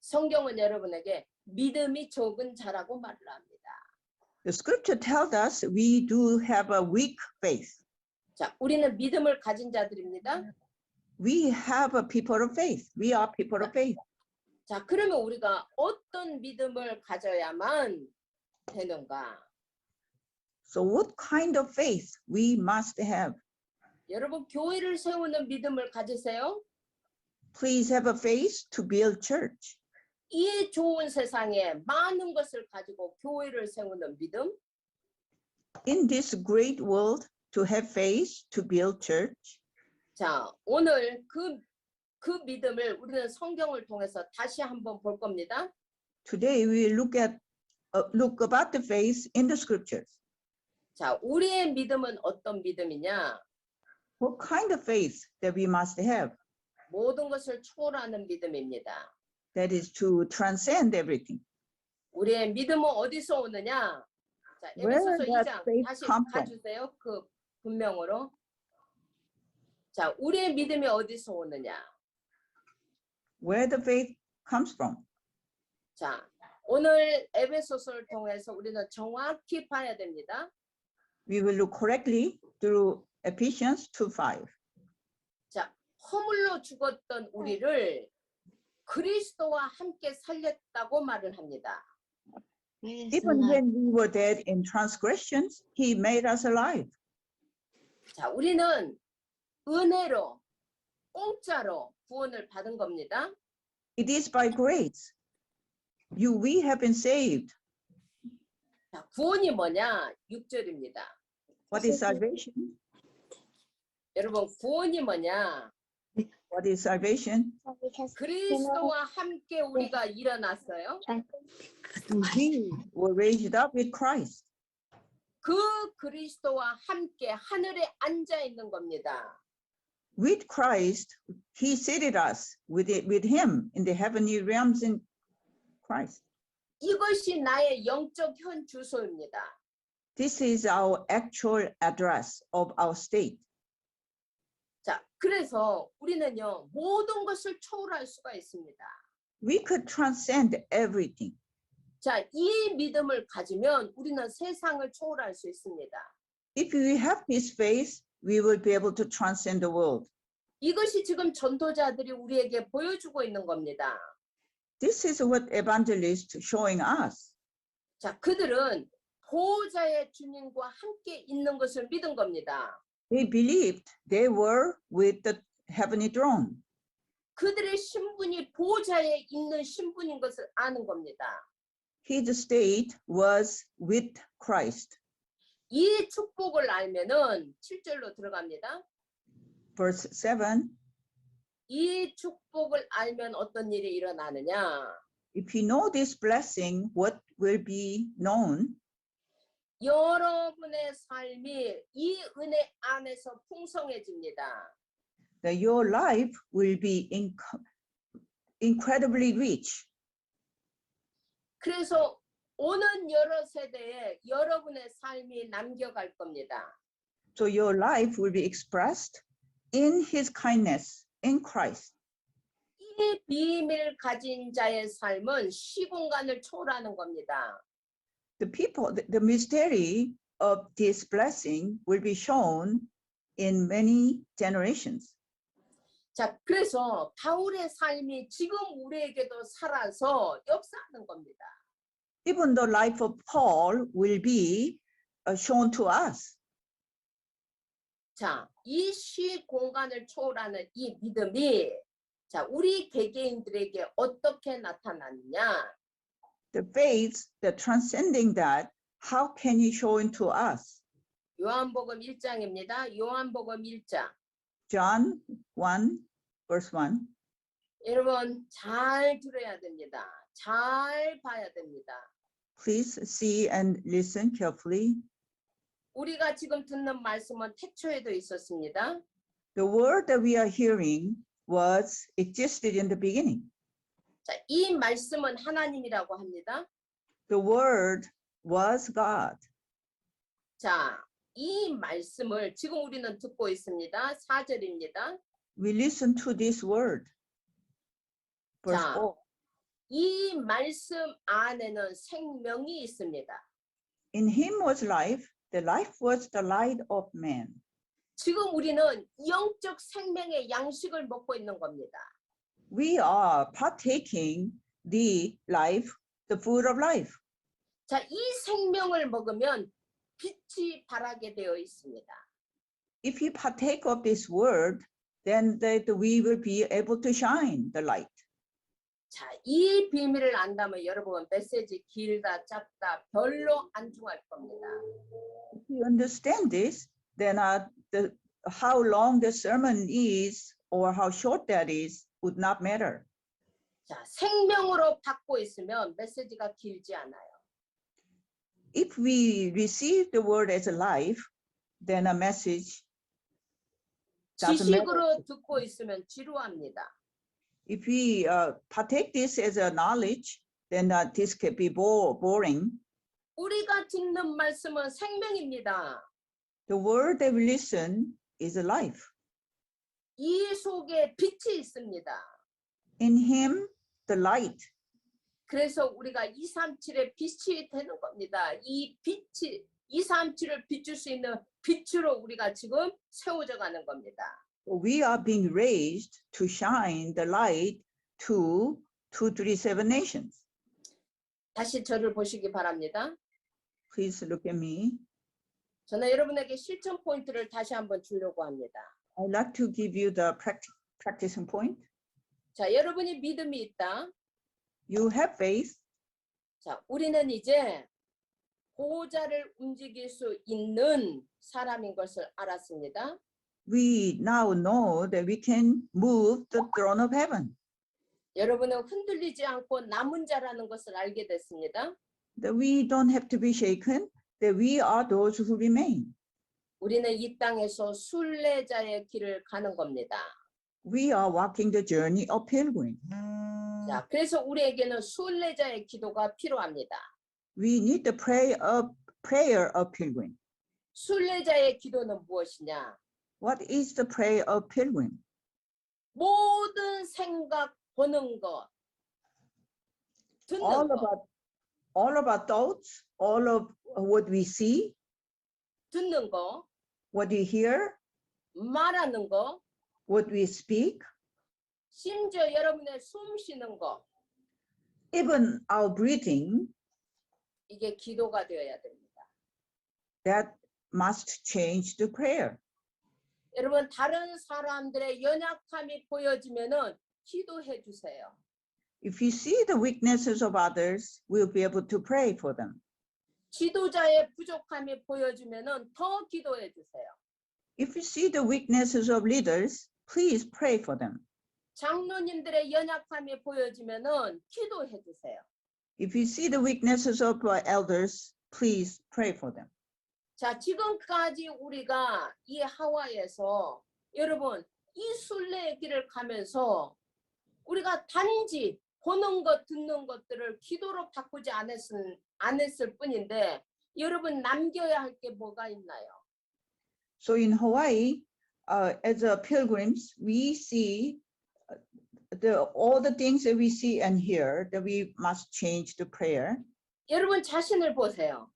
[SPEAKER 1] 성경은 여러분에게 믿음이 적은 자라고 말을 합니다.
[SPEAKER 2] The scripture tells us we do have a weak faith.
[SPEAKER 1] 자, 우리는 믿음을 가진 자들입니다.
[SPEAKER 2] We have a people of faith. We are people of faith.
[SPEAKER 1] 자, 그러면 우리가 어떤 믿음을 가져야만 되는가?
[SPEAKER 2] So what kind of faith we must have?
[SPEAKER 1] 여러분, 교회를 세우는 믿음을 가지세요.
[SPEAKER 2] Please have a faith to build church.
[SPEAKER 1] 이 좋은 세상에 많은 것을 가지고 교회를 세우는 믿음.
[SPEAKER 2] In this great world, to have faith to build church.
[SPEAKER 1] 자, 오늘 그 믿음을 우리는 성경을 통해서 다시 한번 볼 겁니다.
[SPEAKER 2] Today we look about the faith in the scriptures.
[SPEAKER 1] 자, 우리의 믿음은 어떤 믿음이냐?
[SPEAKER 2] What kind of faith that we must have?
[SPEAKER 1] 모든 것을 초월하는 믿음입니다.
[SPEAKER 2] That is to transcend everything.
[SPEAKER 1] 우리의 믿음은 어디서 오느냐? 자,
[SPEAKER 2] Where
[SPEAKER 1] 에베소서
[SPEAKER 2] does
[SPEAKER 1] 2장
[SPEAKER 2] faith
[SPEAKER 1] 다시
[SPEAKER 2] come from?
[SPEAKER 1] 가주세요. 그 분명으로. 자, 우리의 믿음이 어디서 오느냐?
[SPEAKER 2] Where the faith comes from.
[SPEAKER 1] 자, 오늘 에베소서를 통해서 우리는 정확히 봐야 됩니다.
[SPEAKER 2] We will look correctly through Ephesians 2:5.
[SPEAKER 1] 자, 허물로 죽었던 우리를 그리스도와 함께 살렸다고 말을 합니다.
[SPEAKER 2] Even when we were dead in transgressions, he made us alive.
[SPEAKER 1] 자, 우리는 은혜로, 공짜로 구원을 받은 겁니다.
[SPEAKER 2] It is by grace. We have been saved.
[SPEAKER 1] 자, 구원이 뭐냐? 6절입니다.
[SPEAKER 2] What is salvation?
[SPEAKER 1] 여러분, 구원이 뭐냐?
[SPEAKER 2] What is salvation?
[SPEAKER 1] 그리스도와 함께 우리가 일어났어요.
[SPEAKER 2] We were raised up with Christ.
[SPEAKER 1] 그 그리스도와 함께 하늘에 앉아 있는 겁니다.
[SPEAKER 2] With Christ, he seated us with him in the heavenly realms in Christ.
[SPEAKER 1] 이것이 나의 영적 현 주소입니다.
[SPEAKER 2] This is our actual address of our state.
[SPEAKER 1] 자, 그래서 우리는요, 모든 것을 초월할 수가 있습니다.
[SPEAKER 2] We could transcend everything.
[SPEAKER 1] 자, 이 믿음을 가지면 우리는 세상을 초월할 수 있습니다.
[SPEAKER 2] If we have this faith, we will be able to transcend the world.
[SPEAKER 1] 이것이 지금 전도자들이 우리에게 보여주고 있는 겁니다.
[SPEAKER 2] This is what evangelists showing us.
[SPEAKER 1] 자, 그들은 보호자의 주님과 함께 있는 것을 믿은 겁니다.
[SPEAKER 2] They believed they were with the heavenly throne.
[SPEAKER 1] 그들의 신분이 보좌에 있는 신분인 것을 아는 겁니다.
[SPEAKER 2] His state was with Christ.
[SPEAKER 1] 이 축복을 알면은 7절로 들어갑니다.
[SPEAKER 2] Verse 7,
[SPEAKER 1] 이 축복을 알면 어떤 일이 일어나느냐?
[SPEAKER 2] if you know this blessing, what will be known?
[SPEAKER 1] 여러분의 삶이 이 은혜 안에서 풍성해집니다.
[SPEAKER 2] That your life will be incredibly rich.
[SPEAKER 1] 그래서 오는 여러 세대에 여러분의 삶이 남겨갈 겁니다.
[SPEAKER 2] So your life will be expressed in his kindness in Christ.
[SPEAKER 1] 이 비밀 가진 자의 삶은 시공간을 초월하는 겁니다.
[SPEAKER 2] The people, the mystery of this blessing will be shown in many generations.
[SPEAKER 1] 자, 그래서 바울의 삶이 지금 우리에게도 살아서 역사하는 겁니다.
[SPEAKER 2] Even the life of Paul will be shown to us.
[SPEAKER 1] 자, 이 시공간을 초월하는 이 믿음이 자, 우리 개개인들에게 어떻게 나타나느냐?
[SPEAKER 2] The faith, the transcending that, how can he show into us?
[SPEAKER 1] 요한복음 1장입니다. 요한복음 1장.
[SPEAKER 2] John 1, verse 1.
[SPEAKER 1] 여러분 잘 들어야 됩니다. 잘 봐야 됩니다.
[SPEAKER 2] Please see and listen carefully.
[SPEAKER 1] 우리가 지금 듣는 말씀은 태초에도 있었습니다.
[SPEAKER 2] The word that we are hearing existed in the beginning.
[SPEAKER 1] 자, 이 말씀은 하나님이라고 합니다.
[SPEAKER 2] The word was God.
[SPEAKER 1] 자, 이 말씀을 지금 우리는 듣고 있습니다. 4절입니다.
[SPEAKER 2] We listen to this word. Verse
[SPEAKER 1] 자,
[SPEAKER 2] 4.
[SPEAKER 1] 이 말씀 안에는 생명이 있습니다.
[SPEAKER 2] In him was life. The life was the light of man.
[SPEAKER 1] 지금 우리는 영적 생명의 양식을 먹고 있는 겁니다.
[SPEAKER 2] We are partaking the life, the food of life.
[SPEAKER 1] 자, 이 생명을 먹으면 빛이 발하게 되어 있습니다.
[SPEAKER 2] If you partake of this word, then that we will be able to shine the light.
[SPEAKER 1] 자, 이 비밀을 안다면 여러분 메시지 길다 짧다 별로 안 중요할 겁니다.
[SPEAKER 2] If you understand this, then how long the sermon is or how short that is would not matter.
[SPEAKER 1] 자, 생명으로 받고 있으면 메시지가 길지 않아요.
[SPEAKER 2] If we receive the word as a life, then a message doesn't matter.
[SPEAKER 1] 지식으로 듣고 있으면 지루합니다.
[SPEAKER 2] If we partake this as a knowledge, then this can be boring.
[SPEAKER 1] 우리가 듣는 말씀은 생명입니다.
[SPEAKER 2] The word that we listen is a life.
[SPEAKER 1] 이 속에 빛이 있습니다.
[SPEAKER 2] In him, the light.
[SPEAKER 1] 그래서 우리가 237의 빛이 되는 겁니다. 이 빛이 237을 비출 수 있는 빛으로 우리가 지금 세워져 가는 겁니다.
[SPEAKER 2] We are being raised to shine the light to 237 nations.
[SPEAKER 1] 다시 저를 보시기 바랍니다.
[SPEAKER 2] Please look at me.
[SPEAKER 1] 저는 여러분에게 실천 포인트를 다시 한번 주려고 합니다.
[SPEAKER 2] I'd like to give you the practicing point.
[SPEAKER 1] 자, 여러분이 믿음이 있다.
[SPEAKER 2] You have faith.
[SPEAKER 1] 자, 우리는 이제 보호자를 움직일 수 있는 사람인 것을 알았습니다.
[SPEAKER 2] We now know that we can move the throne of heaven.
[SPEAKER 1] 여러분은 흔들리지 않고 남은 자라는 것을 알게 됐습니다.
[SPEAKER 2] That we don't have to be shaken, that we are those who remain.
[SPEAKER 1] 우리는 이 땅에서 순례자의 길을 가는 겁니다.
[SPEAKER 2] We are walking the journey of pilgrim.
[SPEAKER 1] 자, 그래서 우리에게는 순례자의 기도가 필요합니다.
[SPEAKER 2] We need the prayer of pilgrim.
[SPEAKER 1] 순례자의 기도는 무엇이냐?
[SPEAKER 2] What is the prayer of pilgrim?
[SPEAKER 1] 모든 생각, 보는 것, 듣는 것,
[SPEAKER 2] all of our thoughts, all of what we see,
[SPEAKER 1] 듣는 거,
[SPEAKER 2] what we hear,
[SPEAKER 1] 말하는 거,
[SPEAKER 2] what we speak,
[SPEAKER 1] 심지어 여러분의 숨 쉬는 거,
[SPEAKER 2] even our breathing,
[SPEAKER 1] 이게 기도가 되어야 됩니다.
[SPEAKER 2] that must change the prayer.
[SPEAKER 1] 여러분 다른 사람들의 연약함이 보여지면은 기도해 주세요.
[SPEAKER 2] If we see the weaknesses of others, we'll be able to pray for them.
[SPEAKER 1] 지도자의 부족함이 보여지면은 더 기도해 주세요.
[SPEAKER 2] If we see the weaknesses of leaders, please pray for them.
[SPEAKER 1] 장로님들의 연약함이 보여지면은 기도해 주세요.
[SPEAKER 2] If you see the weaknesses of our elders, please pray for them.
[SPEAKER 1] 자, 지금까지 우리가 이 하와이에서 여러분 이 순례의 길을 가면서 우리가 단지 보는 것, 듣는 것들을 기도로 바꾸지 않았을 뿐인데 여러분 남겨야 할 게 뭐가 있나요?
[SPEAKER 2] So in Hawaii, as a pilgrims, we see all the things that we see and hear that we must change to prayer.
[SPEAKER 1] 여러분 자신을 보세요.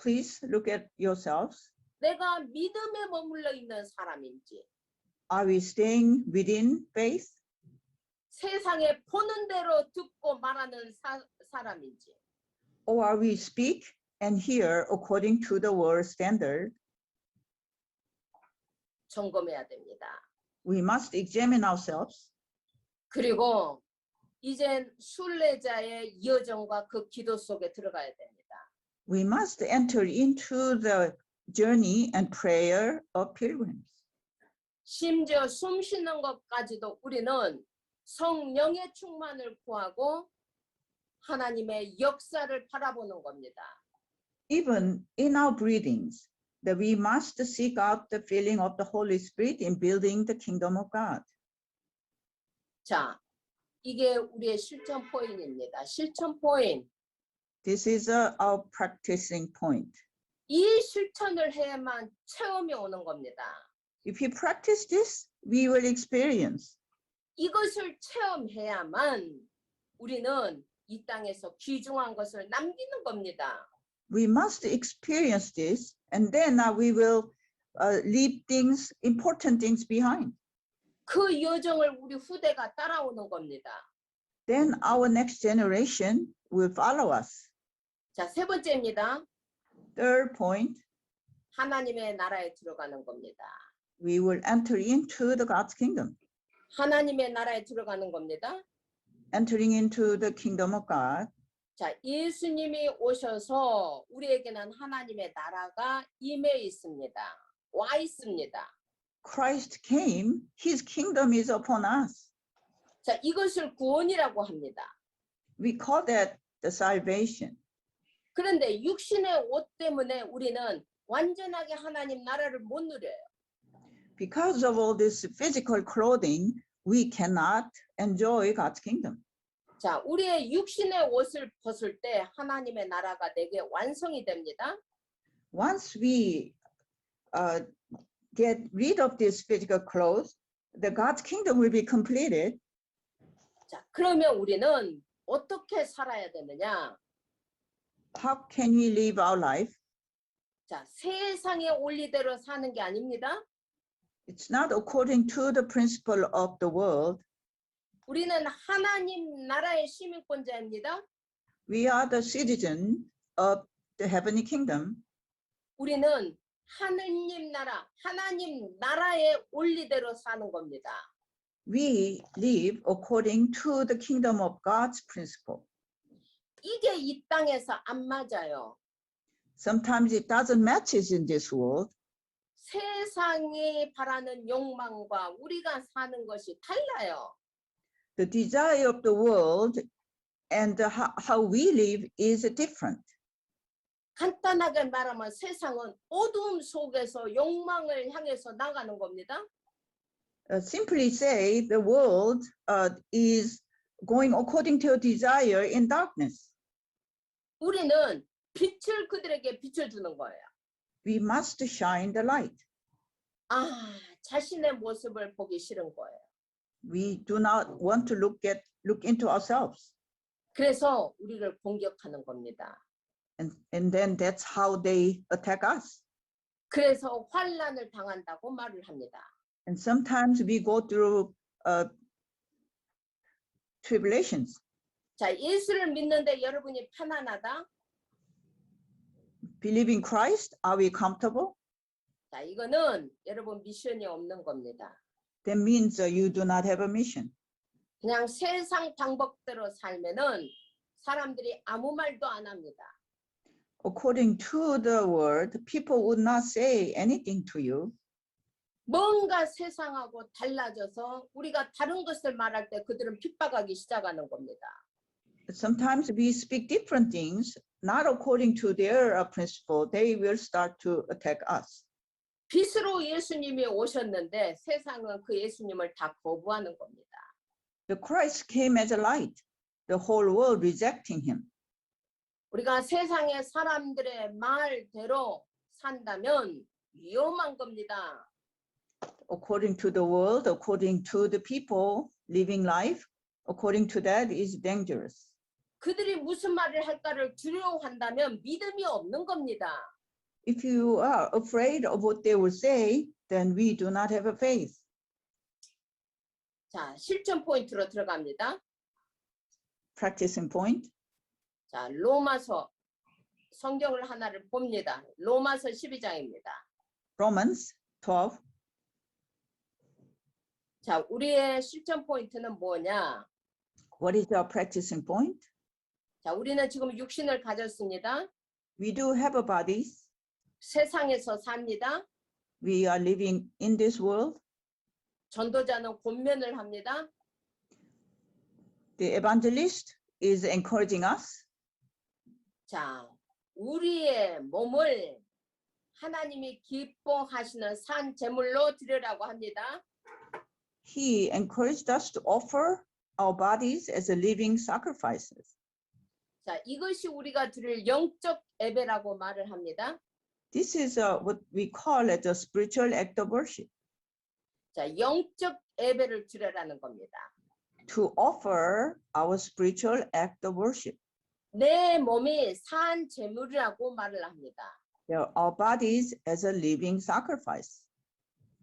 [SPEAKER 2] Please look at yourselves.
[SPEAKER 1] 내가 믿음에 머물러 있는 사람인지
[SPEAKER 2] Are we staying within faith?
[SPEAKER 1] 세상에 보는 대로 듣고 말하는 사람인지
[SPEAKER 2] Or are we speak and hear according to the world standard?
[SPEAKER 1] 점검해야 됩니다.
[SPEAKER 2] We must examine ourselves.
[SPEAKER 1] 그리고 이젠 순례자의 여정과 그 기도 속에 들어가야 됩니다.
[SPEAKER 2] We must enter into the journey and prayer of pilgrims.
[SPEAKER 1] 심지어 숨 쉬는 것까지도 우리는 성령의 충만을 구하고 하나님의 역사를 바라보는 겁니다.
[SPEAKER 2] Even in our breathings, that we must seek out the filling of the Holy Spirit in building the kingdom of God.
[SPEAKER 1] 자, 이게 우리의 실천 포인트입니다. 실천 포인트.
[SPEAKER 2] This is our practicing point.
[SPEAKER 1] 이 실천을 해야만 체험이 오는 겁니다.
[SPEAKER 2] If you practice this, we will experience.
[SPEAKER 1] 이것을 체험해야만 우리는 이 땅에서 귀중한 것을 남기는 겁니다.
[SPEAKER 2] We must experience this, and then we will leave things, important things behind.
[SPEAKER 1] 그 여정을 우리 후대가 따라오는 겁니다.
[SPEAKER 2] Then our next generation will follow us.
[SPEAKER 1] 자, 세 번째입니다.
[SPEAKER 2] Third point,
[SPEAKER 1] 하나님의 나라에 들어가는 겁니다.
[SPEAKER 2] we will enter into the God's kingdom.
[SPEAKER 1] 하나님의 나라에 들어가는 겁니다.
[SPEAKER 2] Entering into the kingdom of God.
[SPEAKER 1] 자, 예수님이 오셔서 우리에게는 하나님의 나라가 임해 있습니다. 와 있습니다.
[SPEAKER 2] Christ came, his kingdom is upon us.
[SPEAKER 1] 자, 이것을 구원이라고 합니다.
[SPEAKER 2] We call that the salvation.
[SPEAKER 1] 그런데 육신의 옷 때문에 우리는 완전하게 하나님 나라를 못 누려요.
[SPEAKER 2] Because of all this physical clothing, we cannot enjoy God's kingdom.
[SPEAKER 1] 자, 우리의 육신의 옷을 벗을 때 하나님의 나라가 내게 완성이 됩니다.
[SPEAKER 2] Once we get rid of this physical clothes, the God's kingdom will be completed.
[SPEAKER 1] 자, 그러면 우리는 어떻게 살아야 되느냐?
[SPEAKER 2] How can we live our life?
[SPEAKER 1] 자, 세상의 원리대로 사는 게 아닙니다.
[SPEAKER 2] It's not according to the principle of the world.
[SPEAKER 1] 우리는 하나님 나라의 시민권자입니다.
[SPEAKER 2] We are the citizen of the heavenly kingdom.
[SPEAKER 1] 우리는 하나님 나라의 원리대로 사는 겁니다.
[SPEAKER 2] We live according to the kingdom of God's principle.
[SPEAKER 1] 이게 이 땅에서 안 맞아요.
[SPEAKER 2] Sometimes it doesn't match in this world.
[SPEAKER 1] 세상이 바라는 욕망과 우리가 사는 것이 달라요.
[SPEAKER 2] The desire of the world and how we live is different.
[SPEAKER 1] 간단하게 말하면 세상은 어두움 속에서 욕망을 향해서 나가는 겁니다.
[SPEAKER 2] Simply say the world is going according to desire in darkness.
[SPEAKER 1] 우리는 빛을 그들에게 비춰주는 거예요.
[SPEAKER 2] We must shine the light.
[SPEAKER 1] 아, 자신의 모습을 보기 싫은 거예요.
[SPEAKER 2] We do not want to look into ourselves.
[SPEAKER 1] 그래서 우리를 공격하는 겁니다.
[SPEAKER 2] And then that's how they attack us.
[SPEAKER 1] 그래서 환난을 당한다고 말을 합니다.
[SPEAKER 2] And sometimes we go through tribulations.
[SPEAKER 1] 자, 예수를 믿는데 여러분이 편안하다?
[SPEAKER 2] Believing Christ, are we comfortable?
[SPEAKER 1] 자, 이거는 여러분 미션이 없는 겁니다.
[SPEAKER 2] That means you do not have a mission.
[SPEAKER 1] 그냥 세상 방법대로 살면은 사람들이 아무 말도 안 합니다.
[SPEAKER 2] According to the word, people would not say anything to you.
[SPEAKER 1] 뭔가 세상하고 달라져서 우리가 다른 것을 말할 때 그들은 핍박하기 시작하는 겁니다.
[SPEAKER 2] Sometimes we speak different things, not according to their principle. They will start to attack us.
[SPEAKER 1] 빛으로 예수님이 오셨는데 세상은 그 예수님을 다 거부하는 겁니다.
[SPEAKER 2] The Christ came as a light, the whole world rejecting him.
[SPEAKER 1] 우리가 세상의 사람들의 말대로 산다면 위험한 겁니다.
[SPEAKER 2] According to the world, according to the people living life, according to that is dangerous.
[SPEAKER 1] 그들이 무슨 말을 할까를 두려워한다면 믿음이 없는 겁니다.
[SPEAKER 2] If you are afraid of what they will say, then we do not have a faith.
[SPEAKER 1] 자, 실천 포인트로 들어갑니다.
[SPEAKER 2] Practicing point.
[SPEAKER 1] 자, 로마서 성경을 하나를 봅니다. 로마서 12장입니다.
[SPEAKER 2] Romans 12.
[SPEAKER 1] 자, 우리의 실천 포인트는 뭐냐?
[SPEAKER 2] What is our practicing point?
[SPEAKER 1] 자, 우리는 지금 육신을 가졌습니다.
[SPEAKER 2] We do have a bodies.
[SPEAKER 1] 세상에서 삽니다.
[SPEAKER 2] We are living in this world.
[SPEAKER 1] 전도자는 권면을 합니다.
[SPEAKER 2] The evangelist is encouraging us.
[SPEAKER 1] 자, 우리의 몸을 하나님이 기뻐하시는 산 제물로 드리라고 합니다.
[SPEAKER 2] He encouraged us to offer our bodies as a living sacrifices.
[SPEAKER 1] 자, 이것이 우리가 드릴 영적 예배라고 말을 합니다.
[SPEAKER 2] This is what we call as a spiritual act of worship.
[SPEAKER 1] 자, 영적 예배를 드리라는 겁니다.
[SPEAKER 2] To offer our spiritual act of worship.
[SPEAKER 1] 내 몸이 산 제물이라고 말을 합니다.
[SPEAKER 2] Our bodies as a living sacrifice.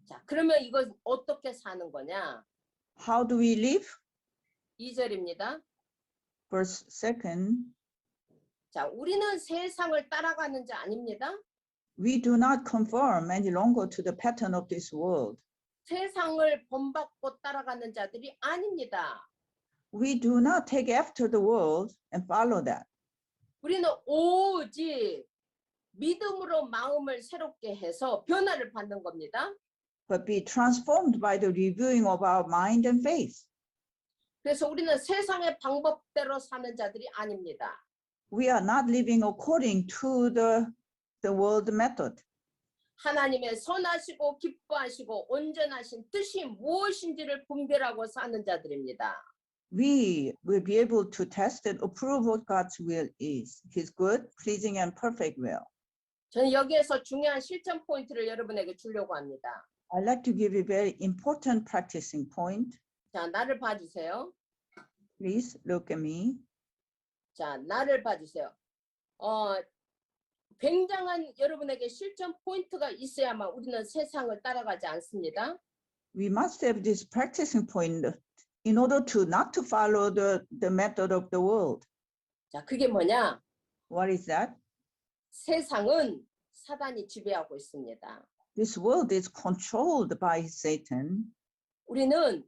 [SPEAKER 1] 자, 그러면 이거 어떻게 사는 거냐?
[SPEAKER 2] How do we live?
[SPEAKER 1] 2절입니다.
[SPEAKER 2] Verse 2.
[SPEAKER 1] 자, 우리는 세상을 따라가는 자 아닙니다.
[SPEAKER 2] We do not conform any longer to the pattern of this world.
[SPEAKER 1] 세상을 본받고 따라가는 자들이 아닙니다.
[SPEAKER 2] We do not take after the world and follow that.
[SPEAKER 1] 우리는 오직 믿음으로 마음을 새롭게 해서 변화를 받는 겁니다.
[SPEAKER 2] But be transformed by the reviewing of our mind and faith.
[SPEAKER 1] 그래서 우리는 세상의 방법대로 사는 자들이 아닙니다.
[SPEAKER 2] We are not living according to the world method.
[SPEAKER 1] 하나님의 선하시고 기뻐하시고 온전하신 뜻이 무엇인지를 분별하고 사는 자들입니다.
[SPEAKER 2] We will be able to test and approve what God's will is, His good, pleasing, and perfect will.
[SPEAKER 1] 저는 여기에서 중요한 실천 포인트를 여러분에게 주려고 합니다.
[SPEAKER 2] I'd like to give you a very important practicing point.
[SPEAKER 1] 자, 나를 봐주세요.
[SPEAKER 2] Please look at me.
[SPEAKER 1] 자, 나를 봐주세요. 굉장한 여러분에게 실천 포인트가 있어야만 우리는 세상을 따라가지 않습니다.
[SPEAKER 2] We must have this practicing point in order to not to follow the method of the world.
[SPEAKER 1] 자, 그게 뭐냐?
[SPEAKER 2] What is that?
[SPEAKER 1] 세상은 사단이 지배하고 있습니다.
[SPEAKER 2] This world is controlled by Satan.
[SPEAKER 1] 우리는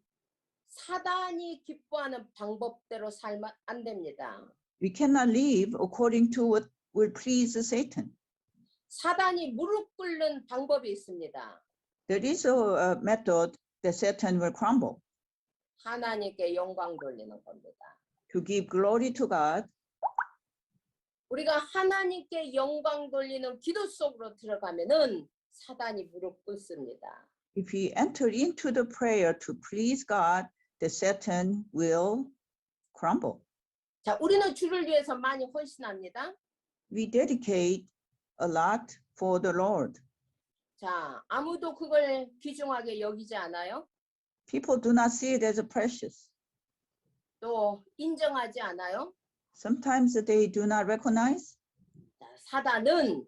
[SPEAKER 1] 사단이 기뻐하는 방법대로 살면 안 됩니다.
[SPEAKER 2] We cannot live according to what will please Satan.
[SPEAKER 1] 사단이 무릎 꿇는 방법이 있습니다.
[SPEAKER 2] There is a method that Satan will crumble.
[SPEAKER 1] 하나님께 영광 돌리는 겁니다.
[SPEAKER 2] To give glory to God.
[SPEAKER 1] 우리가 하나님께 영광 돌리는 기도 속으로 들어가면은 사단이 무릎 꿇습니다.
[SPEAKER 2] If we enter into the prayer to please God, the Satan will crumble.
[SPEAKER 1] 자, 우리는 주를 위해서 많이 헌신합니다.
[SPEAKER 2] We dedicate a lot for the Lord.
[SPEAKER 1] 자, 아무도 그걸 귀중하게 여기지 않아요.
[SPEAKER 2] People do not see it as precious.
[SPEAKER 1] 또 인정하지 않아요.
[SPEAKER 2] Sometimes they do not recognize.
[SPEAKER 1] 자, 사단은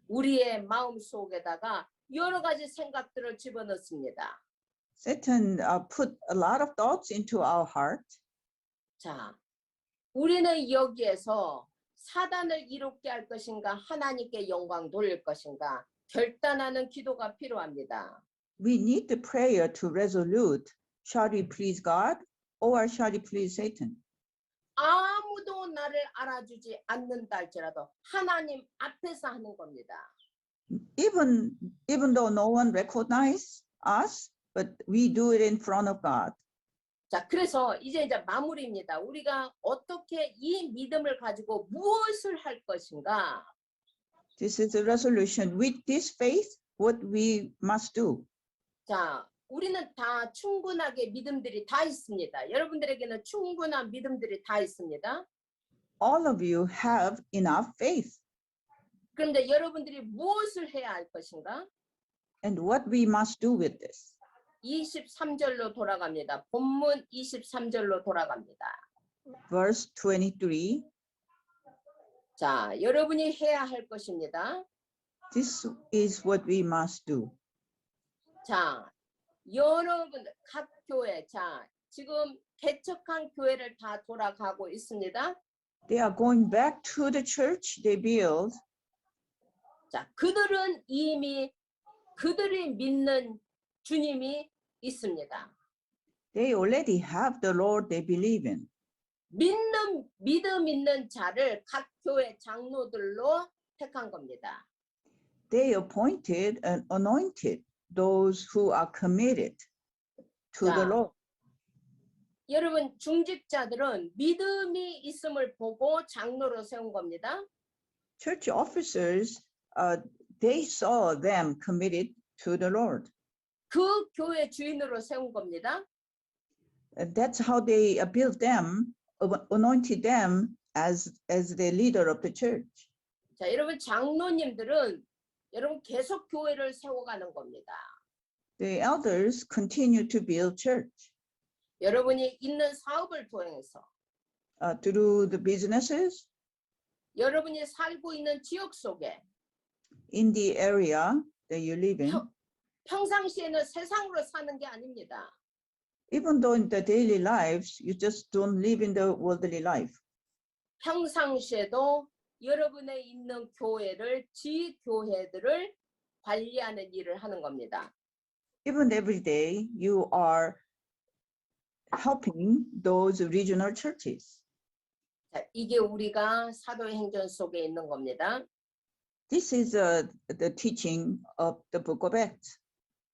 [SPEAKER 1] 우리의 마음 속에다가 여러 가지 생각들을 집어넣습니다.
[SPEAKER 2] Satan put a lot of thoughts into our heart.
[SPEAKER 1] 자, 우리는 여기에서 사단을 이롭게 할 것인가 하나님께 영광 돌릴 것인가 결단하는 기도가 필요합니다.
[SPEAKER 2] We need the prayer to resolute. Shall we please God or shall he please Satan?
[SPEAKER 1] 아무도 나를 알아주지 않는다 할지라도 하나님 앞에서 하는 겁니다.
[SPEAKER 2] Even though no one recognizes us, but we do it in front of God.
[SPEAKER 1] 자, 그래서 이제 마무리입니다. 우리가 어떻게 이 믿음을 가지고 무엇을 할 것인가?
[SPEAKER 2] This is a resolution. With this faith, what we must do.
[SPEAKER 1] 자, 우리는 다 충분하게 믿음들이 다 있습니다. 여러분들에게는 충분한 믿음들이 다 있습니다.
[SPEAKER 2] All of you have enough faith.
[SPEAKER 1] 그런데 여러분들이 무엇을 해야 할 것인가?
[SPEAKER 2] And what we must do with this.
[SPEAKER 1] 23절로 돌아갑니다. 본문 23절로 돌아갑니다.
[SPEAKER 2] Verse 23.
[SPEAKER 1] 자, 여러분이 해야 할 것입니다.
[SPEAKER 2] This is what we must do.
[SPEAKER 1] 자, 여러분 각 교회, 자, 지금 개척한 교회를 다 돌아가고 있습니다.
[SPEAKER 2] They are going back to the church they built.
[SPEAKER 1] 자, 그들은 이미 그들이 믿는 주님이 있습니다.
[SPEAKER 2] They already have the Lord they believe in.
[SPEAKER 1] 믿음 있는 자를 각 교회 장로들로 택한 겁니다.
[SPEAKER 2] They appointed and anointed those who are committed to the
[SPEAKER 1] 자,
[SPEAKER 2] Lord.
[SPEAKER 1] 여러분 중직자들은 믿음이 있음을 보고 장로로 세운 겁니다.
[SPEAKER 2] Church officers, they saw them committed to the Lord.
[SPEAKER 1] 그 교회 주인으로 세운 겁니다.
[SPEAKER 2] And that's how they built them, anointed them as the leader of the church.
[SPEAKER 1] 자, 여러분 장로님들은 여러분 계속 교회를 세워가는 겁니다.
[SPEAKER 2] The elders continue to build church
[SPEAKER 1] 여러분이 있는 사업을 통해서
[SPEAKER 2] through the businesses
[SPEAKER 1] 여러분이 살고 있는 지역 속에
[SPEAKER 2] in the area that you live in.
[SPEAKER 1] 평상시에는 세상으로 사는 게 아닙니다.
[SPEAKER 2] Even though in the daily lives, you just don't live in the worldly life.
[SPEAKER 1] 평상시에도 여러분의 있는 교회를 지교회들을 관리하는 일을 하는 겁니다.
[SPEAKER 2] Even every day, you are helping those regional churches.
[SPEAKER 1] 자, 이게 우리가 사도행전 속에 있는 겁니다.
[SPEAKER 2] This is the teaching of the book of Acts.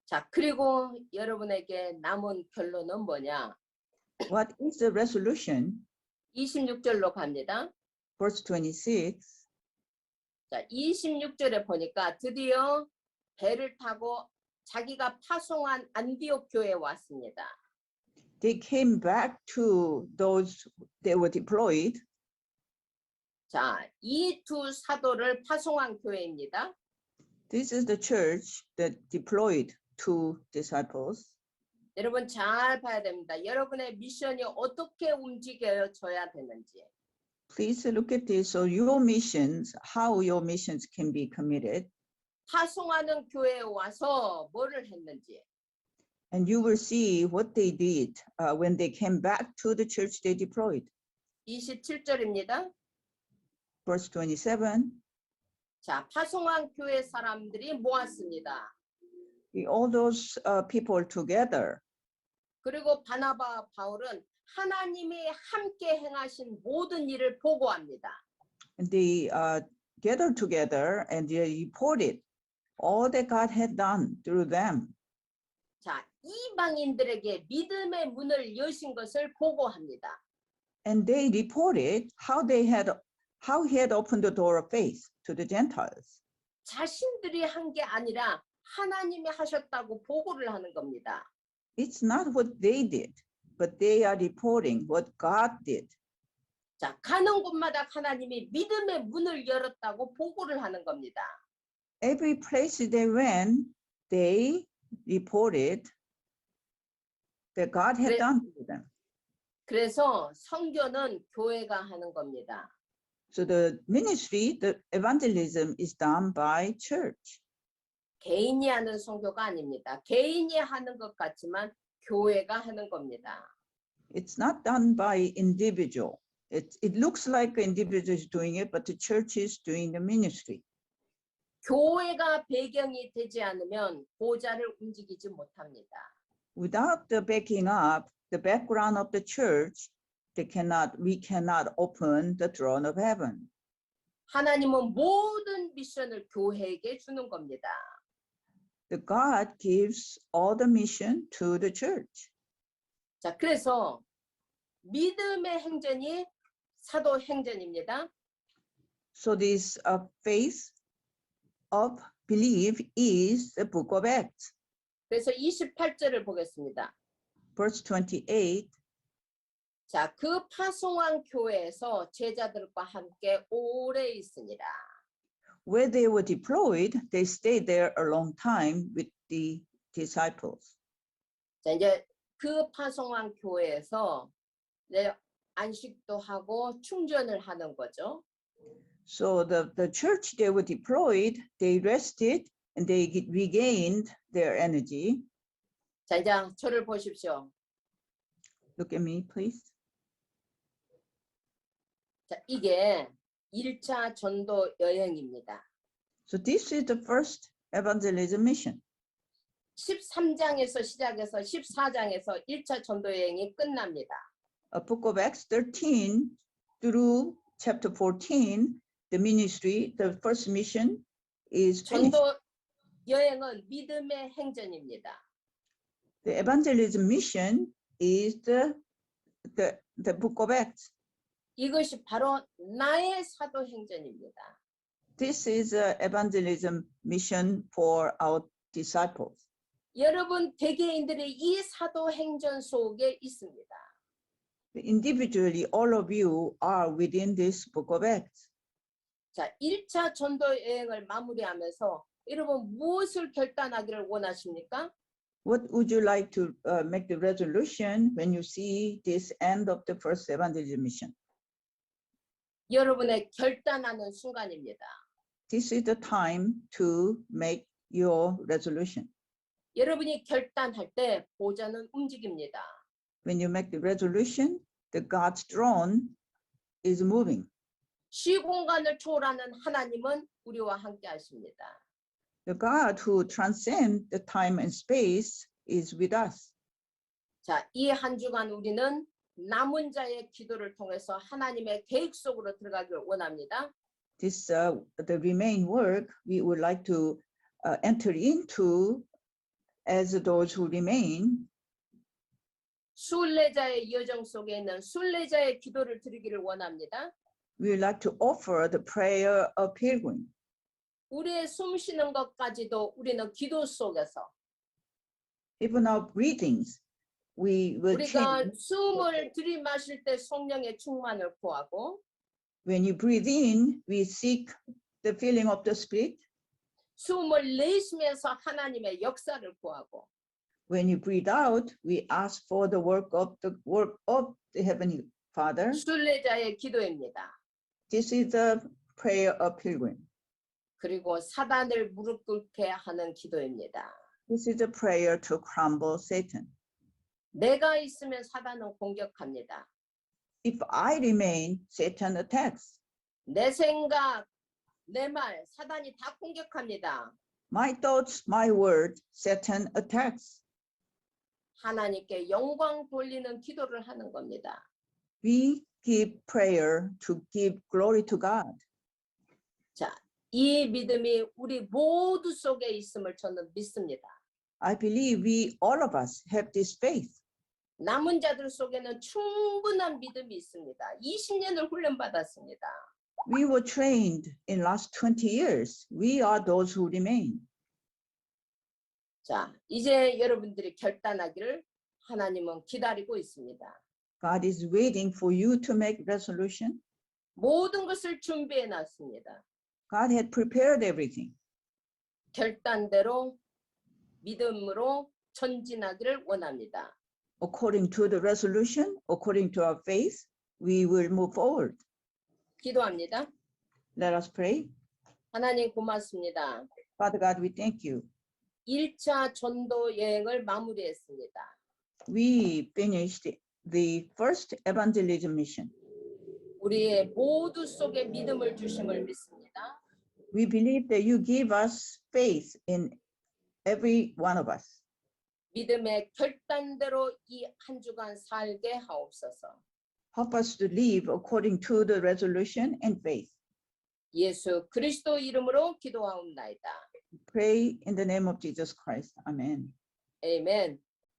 [SPEAKER 1] 자, 그리고 여러분에게 남은 결론은 뭐냐?
[SPEAKER 2] What is the resolution?
[SPEAKER 1] 26절로 갑니다.
[SPEAKER 2] Verse 26.
[SPEAKER 1] 자, 26절에 보니까 드디어 배를 타고 자기가 파송한 안디옥 교회에 왔습니다.
[SPEAKER 2] They came back to those they were deployed.
[SPEAKER 1] 자, 이 두 사도를 파송한 교회입니다.
[SPEAKER 2] This is the church that deployed two disciples.
[SPEAKER 1] 여러분 잘 봐야 됩니다. 여러분의 미션이 어떻게 움직여져야 되는지.
[SPEAKER 2] Please look at this. So your missions, how your missions can be committed.
[SPEAKER 1] 파송하는 교회에 와서 뭐를 했는지.
[SPEAKER 2] And you will see what they did when they came back to the church they deployed.
[SPEAKER 1] 27절입니다.
[SPEAKER 2] Verse 27.
[SPEAKER 1] 자, 파송한 교회 사람들이 모았습니다.
[SPEAKER 2] All those people together.
[SPEAKER 1] 그리고 바나바와 바울은 하나님이 함께 행하신 모든 일을 보고합니다.
[SPEAKER 2] And they gathered together and they reported all that God had done through them.
[SPEAKER 1] 자, 이방인들에게 믿음의 문을 여신 것을 보고합니다.
[SPEAKER 2] And they reported how he had opened the door of faith to the Gentiles.
[SPEAKER 1] 자신들이 한 게 아니라 하나님이 하셨다고 보고를 하는 겁니다.
[SPEAKER 2] It's not what they did, but they are reporting what God did.
[SPEAKER 1] 자, 가는 곳마다 하나님이 믿음의 문을 열었다고 보고를 하는 겁니다.
[SPEAKER 2] Every place they went, they reported that God had done to them.
[SPEAKER 1] 그래서 선교는 교회가 하는 겁니다.
[SPEAKER 2] So the ministry, the evangelism is done by church.
[SPEAKER 1] 개인이 하는 선교가 아닙니다. 개인이 하는 것 같지만 교회가 하는 겁니다.
[SPEAKER 2] It's not done by individual. It looks like an individual is doing it, but the church is doing the ministry.
[SPEAKER 1] 교회가 배경이 되지 않으면 보좌를 움직이지 못합니다.
[SPEAKER 2] Without the backing up, the background of the church, we cannot open the throne of heaven.
[SPEAKER 1] 하나님은 모든 미션을 교회에게 주는 겁니다.
[SPEAKER 2] The God gives all the mission to the church.
[SPEAKER 1] 자, 그래서 믿음의 행전이 사도 행전입니다.
[SPEAKER 2] So this faith of belief is the book of Acts.
[SPEAKER 1] 그래서 28절을 보겠습니다.
[SPEAKER 2] Verse 28,
[SPEAKER 1] 자, 그 파송한 교회에서 제자들과 함께 오래 있으니라.
[SPEAKER 2] where they were deployed, they stayed there a long time with the disciples.
[SPEAKER 1] 자, 이제 그 파송한 교회에서 이제 안식도 하고 충전을 하는 거죠.
[SPEAKER 2] So the church they were deployed, they rested and they regained their energy.
[SPEAKER 1] 자, 이제 저를 보십시오.
[SPEAKER 2] Look at me, please.
[SPEAKER 1] 자, 이게 1차 전도 여행입니다.
[SPEAKER 2] So this is the first evangelism mission.
[SPEAKER 1] 13장에서 시작해서 14장에서 1차 전도 여행이 끝납니다.
[SPEAKER 2] A book of Acts 13 through chapter 14, the ministry, the first mission is finished.
[SPEAKER 1] 전도 여행은 믿음의 행전입니다.
[SPEAKER 2] The evangelism mission is the book of Acts.
[SPEAKER 1] 이것이 바로 나의 사도 행전입니다.
[SPEAKER 2] This is a evangelism mission for our disciples.
[SPEAKER 1] 여러분 대개인들이 이 사도 행전 속에 있습니다.
[SPEAKER 2] Individually, all of you are within this book of Acts.
[SPEAKER 1] 자, 1차 전도 여행을 마무리하면서 여러분 무엇을 결단하기를 원하십니까?
[SPEAKER 2] What would you like to make the resolution when you see this end of the first evangelism mission?
[SPEAKER 1] 여러분의 결단하는 순간입니다.
[SPEAKER 2] This is the time to make your resolution.
[SPEAKER 1] 여러분이 결단할 때 보좌는 움직입니다.
[SPEAKER 2] When you make the resolution, the God's throne is moving.
[SPEAKER 1] 시공간을 초월하는 하나님은 우리와 함께 하십니다.
[SPEAKER 2] The God who transcends the time and space is with us.
[SPEAKER 1] 자, 이 한 주간 우리는 남은 자의 기도를 통해서 하나님의 계획 속으로 들어가기를 원합니다.
[SPEAKER 2] This the remain work we would like to enter into as those who remain.
[SPEAKER 1] 순례자의 여정 속에 있는 순례자의 기도를 드리기를 원합니다.
[SPEAKER 2] We would like to offer the prayer of pilgrim.
[SPEAKER 1] 우리의 숨 쉬는 것까지도 우리는 기도 속에서
[SPEAKER 2] Even our breathings, we will
[SPEAKER 1] 우리가
[SPEAKER 2] change.
[SPEAKER 1] 숨을 들이마실 때 성령의 충만을 구하고
[SPEAKER 2] When you breathe in, we seek the feeling of the Spirit.
[SPEAKER 1] 숨을 내쉬면서 하나님의 역사를 구하고
[SPEAKER 2] When you breathe out, we ask for the work of the Heavenly Father.
[SPEAKER 1] 순례자의 기도입니다.
[SPEAKER 2] This is the prayer of pilgrim.
[SPEAKER 1] 그리고 사단을 무릎 꿇게 하는 기도입니다.
[SPEAKER 2] This is the prayer to crumble Satan.
[SPEAKER 1] 내가 있으면 사단은 공격합니다.
[SPEAKER 2] If I remain, Satan attacks.
[SPEAKER 1] 내 생각, 내 말, 사단이 다 공격합니다.
[SPEAKER 2] My thoughts, my word, Satan attacks.
[SPEAKER 1] 하나님께 영광 돌리는 기도를 하는 겁니다.
[SPEAKER 2] We give prayer to give glory to God.
[SPEAKER 1] 자, 이 믿음이 우리 모두 속에 있음을 저는 믿습니다.
[SPEAKER 2] I believe we, all of us, have this faith.
[SPEAKER 1] 남은 자들 속에는 충분한 믿음이 있습니다. 20년을 훈련받았습니다.
[SPEAKER 2] We were trained in last 20 years. We are those who remain.
[SPEAKER 1] 자, 이제 여러분들이 결단하기를 하나님은 기다리고 있습니다.
[SPEAKER 2] God is waiting for you to make resolution.
[SPEAKER 1] 모든 것을 준비해 놨습니다.
[SPEAKER 2] God had prepared everything.
[SPEAKER 1] 결단대로 믿음으로 전진하기를 원합니다.
[SPEAKER 2] According to the resolution, according to our faith, we will move forward.
[SPEAKER 1] 기도합니다.
[SPEAKER 2] Let us pray.
[SPEAKER 1] 하나님 고맙습니다.
[SPEAKER 2] Father God, we thank you.
[SPEAKER 1] 1차 전도 여행을 마무리했습니다.
[SPEAKER 2] We finished the first evangelism mission.
[SPEAKER 1] 우리의 모두 속에 믿음을 주심을 믿습니다.
[SPEAKER 2] We believe that you give us faith in every one of us.
[SPEAKER 1] 믿음의 결단대로 이 한 주간 살게 하옵소서.
[SPEAKER 2] Help us to live according to the resolution and faith.
[SPEAKER 1] 예수 그리스도 이름으로 기도하옵나이다.
[SPEAKER 2] Pray in the name of Jesus Christ. Amen.
[SPEAKER 1] 아멘.